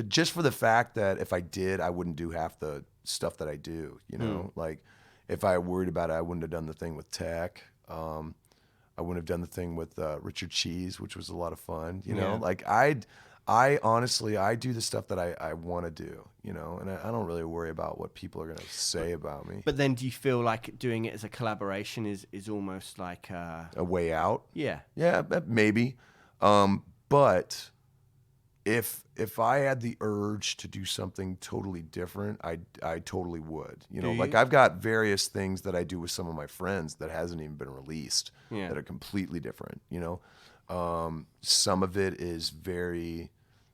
Just for the fact that if I did, I wouldn't do half the stuff that I do, you know? Like, if I worried about it, I wouldn't have done the thing with Tech. I wouldn't have done the thing with Richard Cheese, which was a lot of fun, you know? Like, I honestly, I do the stuff that I want to do, you know? And I don't really worry about what people are going to say about me. But then do you feel like doing it as a collaboration is almost like a way out? Yeah. Yeah, maybe. But if I had the urge to do something totally different, I totally would. You know, like I've got various things that I do with some of my friends that hasn't even been released that are completely different, you know? Some of it is very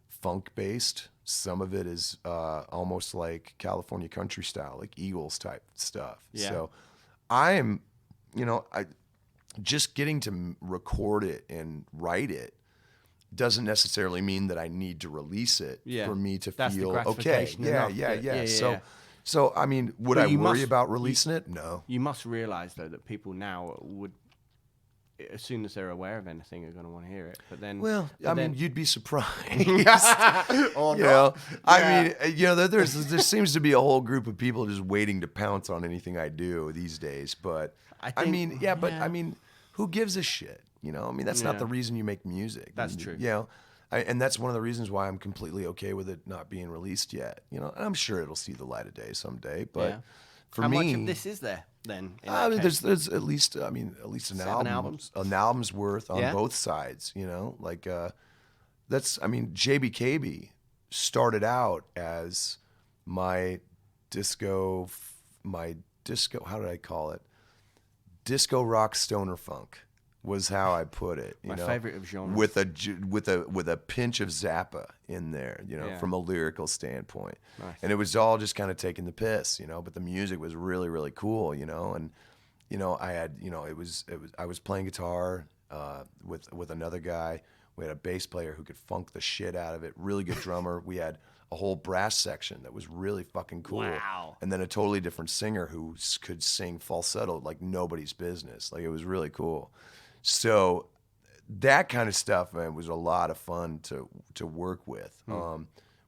funk based. Some of it is almost like California country style, like Eagles type stuff. Yeah. So I'm, you know, just getting to record it and write it doesn't necessarily mean that I need to release it for me to feel okay. Yeah. So I mean, would I worry about releasing it? No. You must realize though that people now would, as soon as they're aware of anything, are going to want to hear it. But then, I mean, you'd be surprised. You know, I mean, you know, there seems to be a whole group of people just waiting to pounce on anything I do these days. But I mean, who gives a shit? You know, I mean, that's not the reason you make music. That's true. You know, and that's one of the reasons why I'm completely okay with it not being released yet. You know, and I'm sure it'll see the light of day someday. But for me, how much of this is there then? I mean, there's at least an 7 albums, an album's worth on both sides. You know, like that's, I mean, JBKB started out as my disco. How did I call it? Disco rock stoner funk was how I put it. You My know, favorite of genres. with a pinch of Zappa in there, you know, from a lyrical standpoint. Nice. And it was all just kind of taking the piss, you know, but the music was really, really cool, you know. And, you know, I had, you know, I was playing guitar with another guy. We had a bass player who could funk the shit out of it. Really good drummer. We had a whole brass section that was really fucking cool. Wow. And then a totally different singer who could sing falsetto like nobody's business. Like, it was really cool. So that kind of stuff, man, was a lot of fun to work with.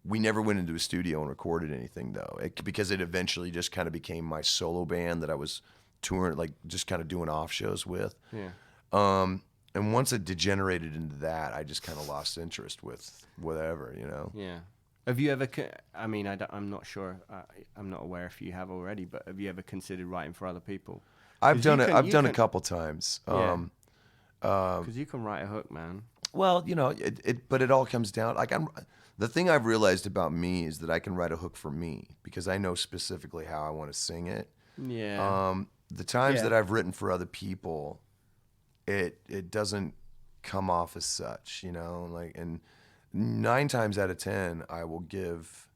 We never went into a studio and recorded anything, though, because it eventually just kind of became my solo band that I was touring, like just kind of doing off shows with. Yeah. And once it degenerated into that, I just kind of lost interest with whatever, you know. Yeah. Have you ever? I mean, I'm not sure. I'm not aware if you have already, but have you ever considered writing for other people? I've done it. I've done a couple times. Yeah. Because you can write a hook, man. Well, you know, but it all comes down. Like, the thing I've realized about me is that I can write a hook for me because I know specifically how I want to sing it. Yeah. The times that I've written for other people, it doesn't come off as such, you know. Like, and 9 times out of 10, I will give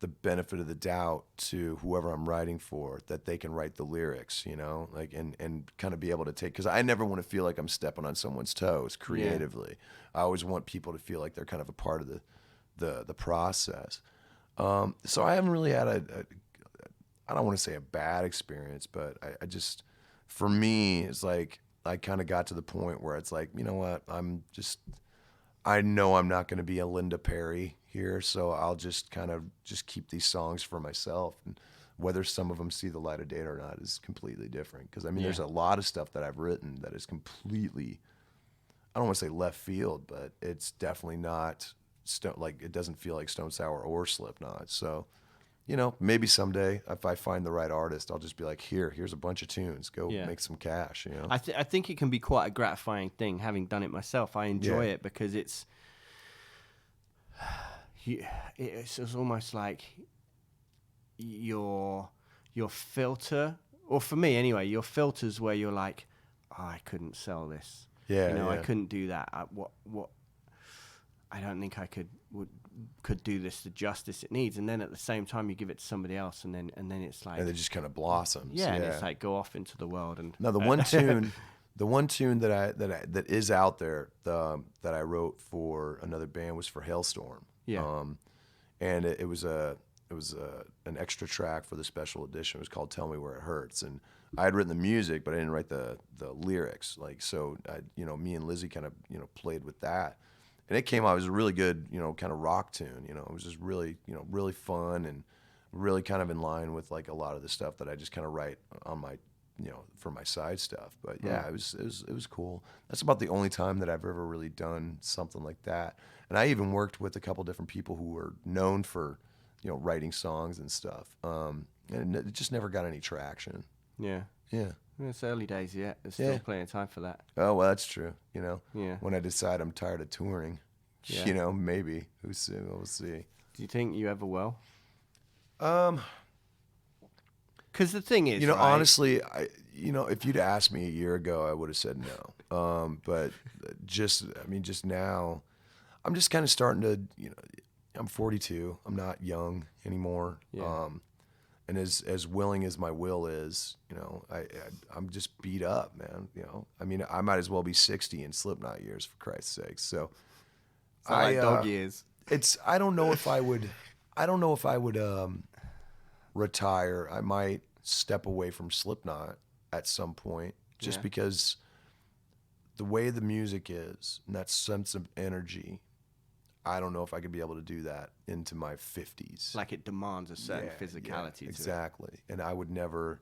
the benefit of the doubt to whoever I'm writing for that they can write the lyrics, you know, like, and kind of be able to take, because I never want to feel like I'm stepping on someone's toes creatively. Yeah. I always want people to feel like they're kind of a part of the process. So I haven't really had I don't want to say a bad experience, but I just, for me, it's like I kind of got to the point where it's like, you know what, I know I'm not going to be a Linda Perry here, so I'll just kind of just keep these songs for myself. And whether some of them see the light of day or not is completely different. Because, I mean, there's a lot of stuff that I've written that is completely, I don't want to say left field, but it's definitely not, like, it doesn't feel like Stone Sour or Slipknot. So, you know, maybe someday if I find the right artist, I'll just be like, here's a bunch of tunes. Go make some cash, you know? I think it can be quite a gratifying thing, having done it myself. I enjoy it because it's almost like your filter, or for me anyway, your filters where you're like, oh, I couldn't sell this. Yeah, you know, I couldn't do that. What I don't think I could do this the justice it needs. And then at the same time, you give it to somebody else, and then it's like, and it just kind of blossoms. Yeah, and it's like, go off into the world. And now the one tune that is out there that I wrote for another band was for Hailstorm. Yeah. And it was an extra track for the special edition. It was called "Tell Me Where It Hurts," and I had written the music, but I didn't write the lyrics. Like, so me and Lizzie kind of played with that, and it came out. It was a really good kind of rock tune. It was just really really fun and really kind of in line with like a lot of the stuff that I just kind of write on my for my side stuff. But yeah, it was cool. That's about the only time that I've ever really done something like that. And I even worked with a couple different people who were known for writing songs and stuff. And it just never got any traction. Yeah. Yeah. It's early days yet. There's still plenty of time for that. Oh, well, that's true. Yeah. When I decide I'm tired of touring, maybe. We'll see. Do you think you ever will? Because the thing is, right? Honestly, if you'd asked me a year ago, I would have said no. But just now, I'm just kind of starting to, I'm 42. I'm not young anymore. Yeah. And as willing as my will is, I'm just beat up, man. I might as well be 60 in Slipknot years, for Christ's sake. So, like dog years. I don't know if I would retire. I might step away from Slipknot at some point, just because the way the music is and that sense of energy, I don't know if I could be able to do that into my 50s. Like, it demands a certain physicality to it. Exactly. And I would never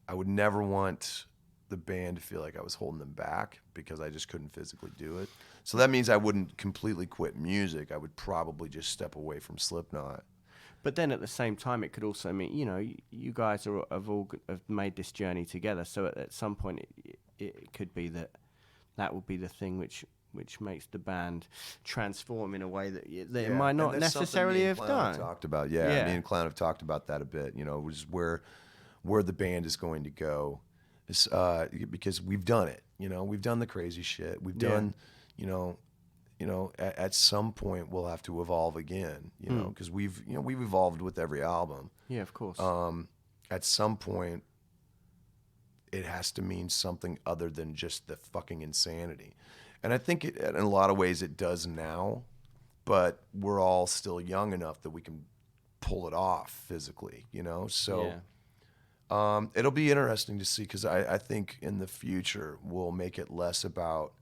want the band to feel like I was holding them back because I just couldn't physically do it. So that means I wouldn't completely quit music. I would probably just step away from Slipknot. But then at the same time, it could also mean, you guys have made this journey together. So at some point, it could be that would be the thing which makes the band transform in a way that it might not necessarily have done. Have talked about, me and Clown have talked about that a bit. Which is where the band is going to go, because we've done it. We've done the crazy shit. We've done, at some point we'll have to evolve again. Because we've evolved with every album. Yeah, of course. At some point, it has to mean something other than just the fucking insanity. And I think in a lot of ways it does now, but we're all still young enough that we can pull it off physically, you know? So it'll be interesting to see, because I think in the future we'll make it less about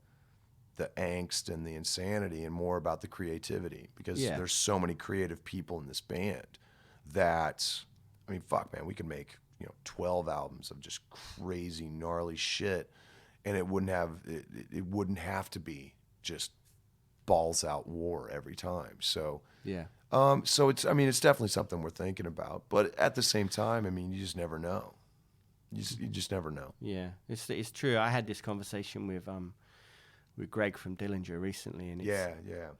the angst and the insanity and more about the creativity, because there's so many creative people in this band that, I mean, fuck, man, we could make, 12 albums of just crazy, gnarly shit, and it wouldn't have to be just balls out war every time. So so it's definitely something we're thinking about, but at the same time, I mean, you just never know. You just never know. Yeah, it's true. I had this conversation with Greg from Dillinger recently, and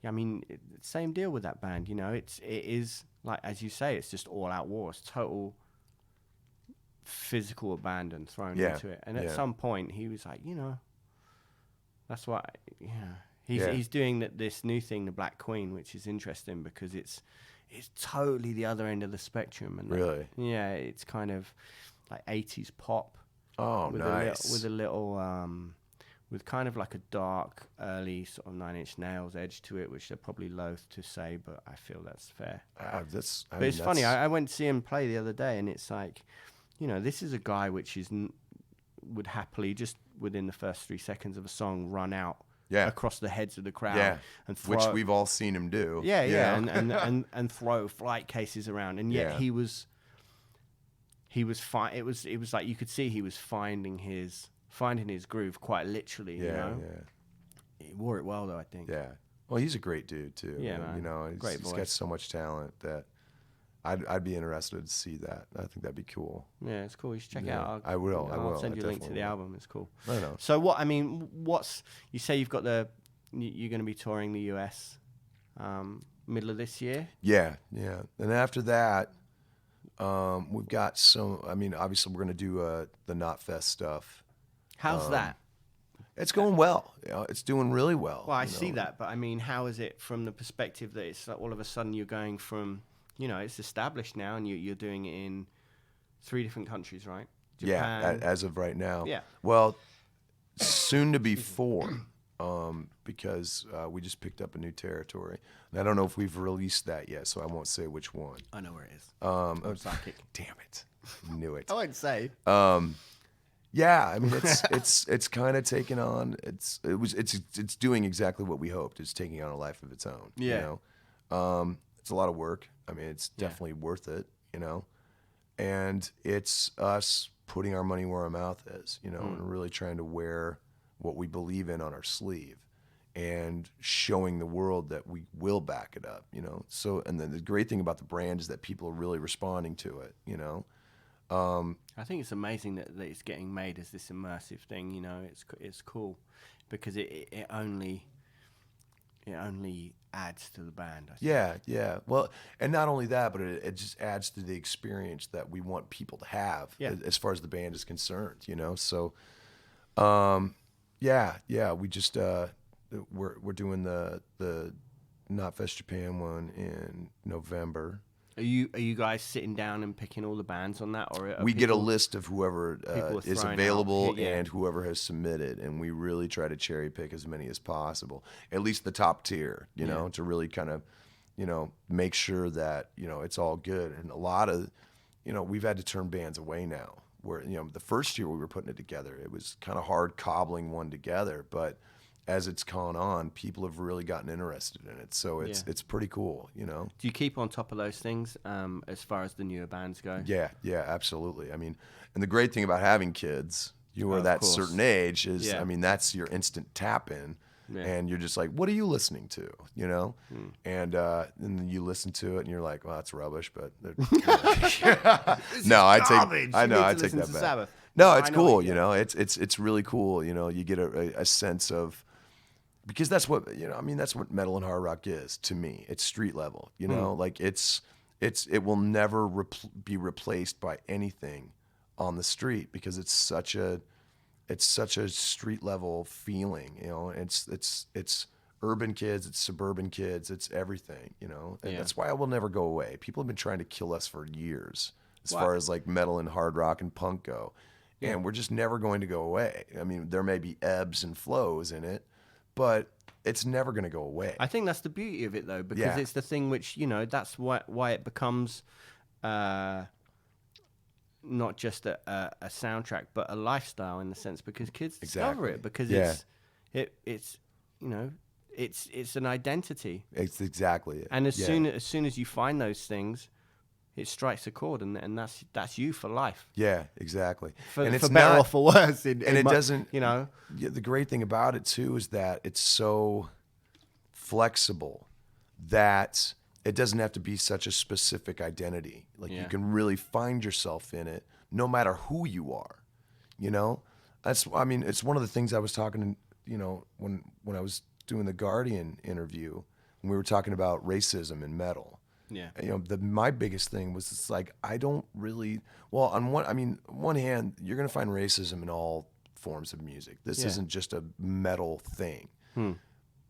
I mean, same deal with that band. It is like, as you say, it's just all out war. It's total physical abandon thrown into it. And at some point, he was like, that's why. He's doing this new thing, the Black Queen, which is interesting because it's totally the other end of the spectrum. And really, it's kind of like 80s pop. Oh, nice. With a little with kind of like a dark, early sort of Nine Inch Nails edge to it, which they're probably loath to say, but I feel that's fair. It's funny. I went to see him play the other day, and it's like, this is a guy which would happily, just within the first 3 seconds of a song, run out across the heads of the crowd, and throw, which we've all seen him do. And throw flight cases around, and yet he was fine. It was like you could see he was finding his groove quite literally. He wore it well though, I think. Yeah. Well, he's a great dude too. Yeah, man. He's got so much talent that I'd be interested to see that. I think that'd be cool. Yeah, it's cool. You should check it out. I will. I'll send you a link to the album. It's cool. I know. So you say you've got you're going to be touring the US middle of this year? Yeah. And after that, we've got obviously we're going to do the Knotfest stuff. How's that? It's going well. It's doing really well. Well, I see that, but I mean, how is it from the perspective that it's like all of a sudden you're going from, it's established now, and you're doing it in 3 different countries, right? Japan. Yeah, as of right now. Yeah. Well, soon to be 4, because we just picked up a new territory. And I don't know if we've released that yet, so I won't say which one. I know where it is. I'm psychic. Damn it. Knew it. I won't say. Yeah, I mean, it's kind of taken on. It's doing exactly what we hoped. It's taking on a life of its own. Yeah. It's a lot of work. I mean, it's definitely worth it. And it's us putting our money where our mouth is. And really trying to wear what we believe in on our sleeve, and showing the world that we will back it up. So, and then the great thing about the brand is that people are really responding to it. I think it's amazing that it's getting made as this immersive thing. It's cool because it only adds to the band. I think. Yeah. Well, and not only that, but it just adds to the experience that we want people to have as far as the band is concerned. So, we just we're doing the Knotfest Japan one in November. Are you guys sitting down and picking all the bands on that, or we get a list of whoever is available and whoever has submitted, and we really try to cherry pick as many as possible, at least the top tier, to really kind of, make sure that it's all good. And a lot of, we've had to turn bands away now. Where the first year we were putting it together, it was kind of hard cobbling one together, but as it's gone on, people have really gotten interested in it. So it's pretty cool, Do you keep on top of those things as far as the newer bands go? Yeah, absolutely. I mean, and the great thing about having kids, you are that certain age is, I mean, that's your instant tap in. Yeah. And you're just like, what are you listening to? And then you listen to it and you're like, well, that's rubbish, but no, I take that back. Sabbath. No, it's cool. It's really cool. You get a sense of, because that's what, that's what metal and hard rock is to me. It's street level, like it will never be replaced by anything on the street, because it's such a street level feeling, it's urban kids, it's suburban kids, it's everything, and that's why it will never go away. People have been trying to kill us for years as far as like metal and hard rock and punk go. And we're just never going to go away. I mean, there may be ebbs and flows in it, but it's never going to go away. I think that's the beauty of it, though, because it's the thing which, that's why it becomes not just a soundtrack, but a lifestyle in the sense, because kids discover it, because it's an identity. It's exactly it. And as soon as you find those things, it strikes a chord, and that's you for life. Yeah, exactly. And it's for better or for worse. Doesn't, the great thing about it too is that it's so flexible that it doesn't have to be such a specific identity. Like you can really find yourself in it no matter who you are. It's one of the things I was talking, when I was doing the Guardian interview, when we were talking about racism in metal. Yeah. My biggest thing was it's like, I don't really, well, on one hand, you're going to find racism in all forms of music. This isn't just a metal thing.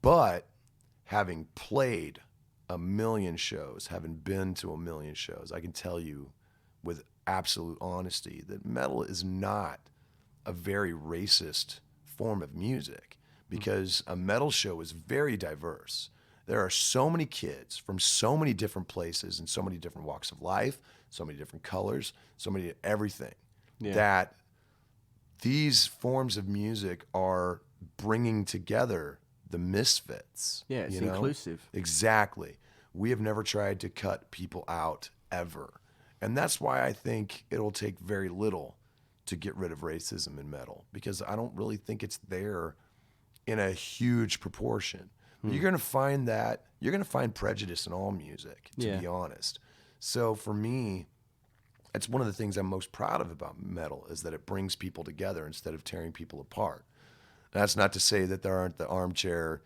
But having played a million shows, having been to a million shows, I can tell you with absolute honesty that metal is not a very racist form of music, because a metal show is very diverse. There are so many kids from so many different places and so many different walks of life, so many different colors, so many everything, that these forms of music are bringing together the misfits. Yeah, it's inclusive. Exactly. We have never tried to cut people out ever. And that's why I think it'll take very little to get rid of racism in metal, because I don't really think it's there in a huge proportion. You're going to find prejudice in all music, to be honest. So for me, it's one of the things I'm most proud of about metal, is that it brings people together instead of tearing people apart. That's not to say that there aren't the armchair,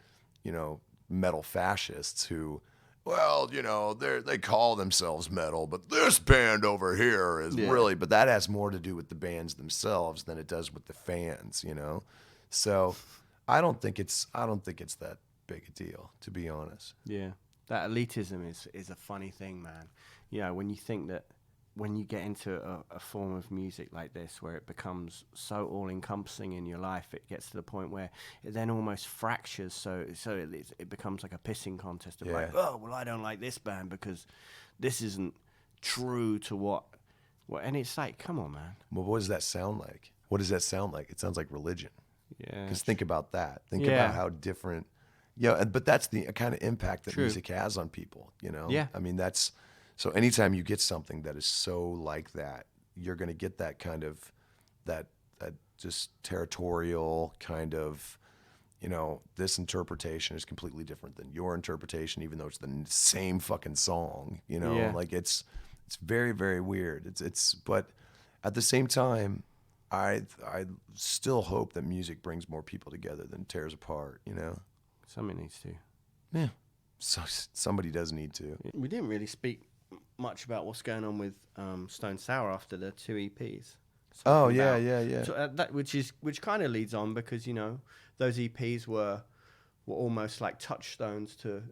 metal fascists who, they call themselves metal, but this band over here is really, but that has more to do with the bands themselves than it does with the fans, So I don't think it's that big a deal, to be honest. Yeah. That elitism is a funny thing, man. When you think that when you get into a form of music like this, where it becomes so all-encompassing in your life, it gets to the point where it then almost fractures. So it becomes like a pissing contest of like, oh, well, I don't like this band because this isn't true to what. And it's like, come on, man. Well, what does that sound like? What does that sound like? It sounds like religion. Yeah. Because think about that. Think about how different. But that's the kind of impact that music has on people. Yeah. That's. So anytime you get something that is so like that, you're going to get that kind of, that just territorial kind of, this interpretation is completely different than your interpretation, even though it's the same fucking song, like it's very, very weird. But at the same time, I still hope that music brings more people together than tears apart, Somebody needs to. Yeah. So somebody does need to. We didn't really speak much about what's going on with Stone Sour after the 2 EPs. Oh yeah. So, which kind of leads on, because those EPs were almost like touchstones to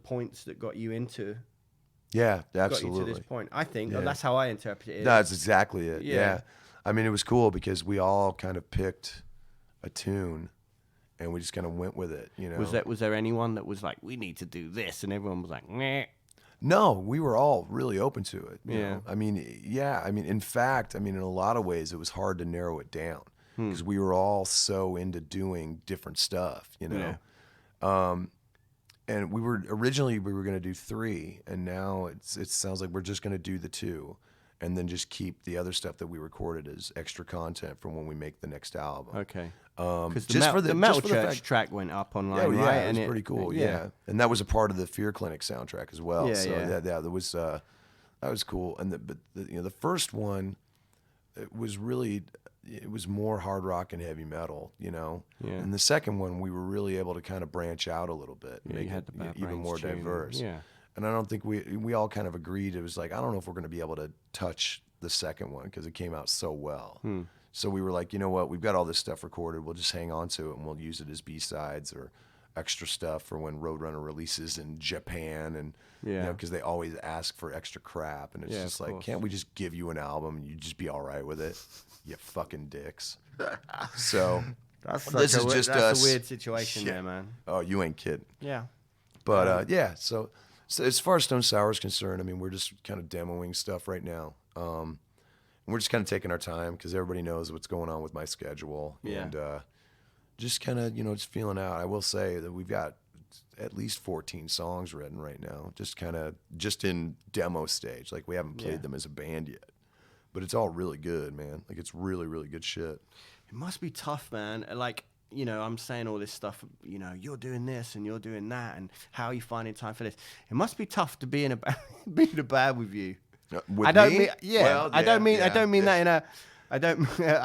points that got you into. Yeah, absolutely. Got you to this point. I think that's how I interpret it. That's exactly it. Yeah. It was cool because we all kind of picked a tune and we just kind of went with it. Was there anyone that was like, we need to do this, and everyone was like, meh? No, we were all really open to it. You Yeah. know? In fact, in a lot of ways, it was hard to narrow it down because we were all so into doing different stuff, Yeah. And we were going to do 3, and now it sounds like we're just going to do the 2, and then just keep the other stuff that we recorded as extra content for when we make the next album. Okay. Because the Metal Church track went up online, right? Yeah, it was pretty cool. Yeah, and that was a part of the Fear Clinic soundtrack as well. That was cool. And the first one, it was more hard rock and heavy metal, Yeah. And the second one, we were really able to kind of branch out a little bit, and make it even more diverse. Yeah. And I don't think we all kind of agreed. It was like, I don't know if we're going to be able to touch the second one because it came out so well. So we were like, you know what? We've got all this stuff recorded. We'll just hang on to it, and we'll use it as B-sides or extra stuff for when Roadrunner releases in Japan, and because they always ask for extra crap, and it's just like, can't we just give you an album and you just be all right with it, you fucking dicks? So That's This is just that's us. a weird situation Shit. there, man. Oh, you ain't kidding. Yeah. But yeah, so as far as Stone Sour is concerned, I mean, we're just kind of demoing stuff right now. And we're just kind of taking our time because everybody knows what's going on with my schedule. Yeah. And just kind of, just feeling out. I will say that we've got at least 14 songs written right now, just in demo stage. Like, we haven't played them as a band yet. But it's all really good, man. Like, it's really, really good shit. It must be tough, man. Like, I'm saying all this stuff, you're doing this and you're doing that, and how are you finding time for this? It must be tough to be in a band with you. With I don't me? mean, yeah. Well, I don't mean that in a. I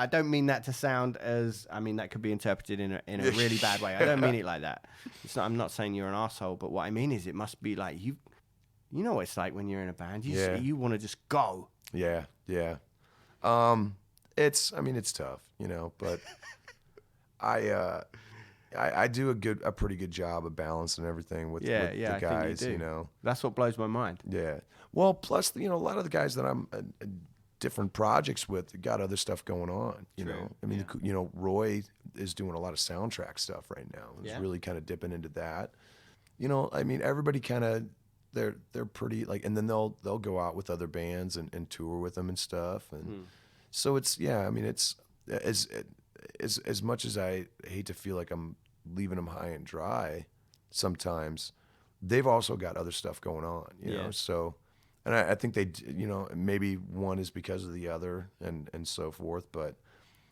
don't mean that to sound as. I mean, that could be interpreted in a really bad way. I don't mean it like that. It's not. I'm not saying you're an asshole, but what I mean is, it must be like you. You know what it's like when you're in a band. You want to just go. Yeah. It's tough, but I do a pretty good job of balancing everything with the guys, I think you do. That's what blows my mind. Yeah. Well, plus, a lot of the guys that I'm different projects with got other stuff going on, know. I mean, Roy is doing a lot of soundtrack stuff right now. He's really kind of dipping into that. I mean, everybody kind of they're pretty like, and then they'll go out with other bands and tour with them and stuff, and so it's I mean, it's as much as I hate to feel like I'm leaving them high and dry, sometimes they've also got other stuff going on, you know. So, and I think they, maybe one is because of the other and so forth, but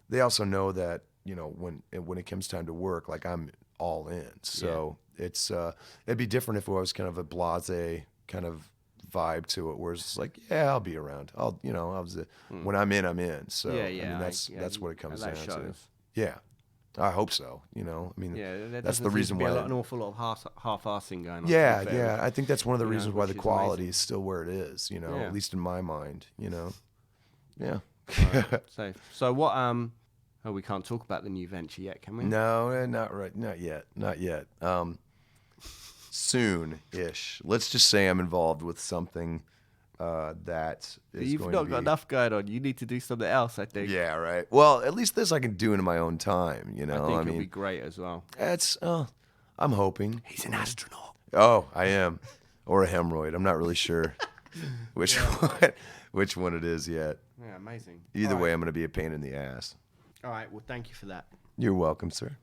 they also know that when it comes time to work, like, I'm all in. So it'd be different if it was kind of a blasé kind of vibe to it, where it's like, I'll be around. When I'm in, I'm in. So I mean, that's what it comes down to. Yeah, I hope so. I mean, that's the reason why an awful lot of half-assing going on. Yeah. I think that's one of the reasons why the quality is still where it is. At least in my mind. Yeah. Right, so what? Oh, we can't talk about the new venture yet, can we? No, not right. Not yet. Soon-ish. Let's just say I'm involved with something that is You've going not to be... got enough going on. You need to do something else, I think. Yeah, right. Well, at least this I can do in my own time, I think it'll be great as well. I'm hoping. He's an astronaut. Oh, I am. Or a hemorrhoid. I'm not really sure which one it is yet. Yeah, amazing. Either way, I'm going to be a pain in the ass. All right, well, thank you for that. You're welcome, sir.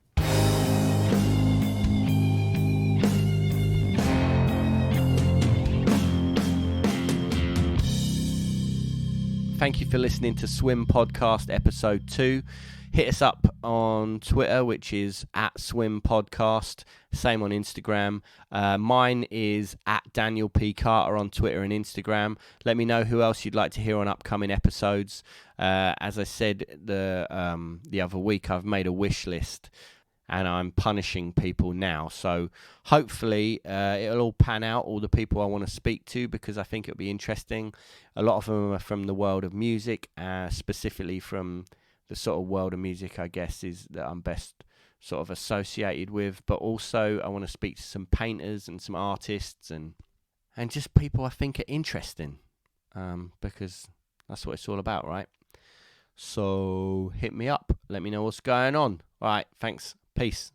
Thank you for listening to Swim Podcast Episode 2. Hit us up on Twitter, which is @SwimPodcast. Same on Instagram. Mine is @DanielP.Carter on Twitter and Instagram. Let me know who else you'd like to hear on upcoming episodes. As I said the other week, I've made a wish list, and I'm punishing people now. So hopefully it'll all pan out, all the people I want to speak to, because I think it'll be interesting. A lot of them are from the world of music, specifically from the sort of world of music, I guess, is that I'm best sort of associated with. But also I want to speak to some painters and some artists and just people I think are interesting, because that's what it's all about, right? So hit me up. Let me know what's going on. All right, thanks. Peace.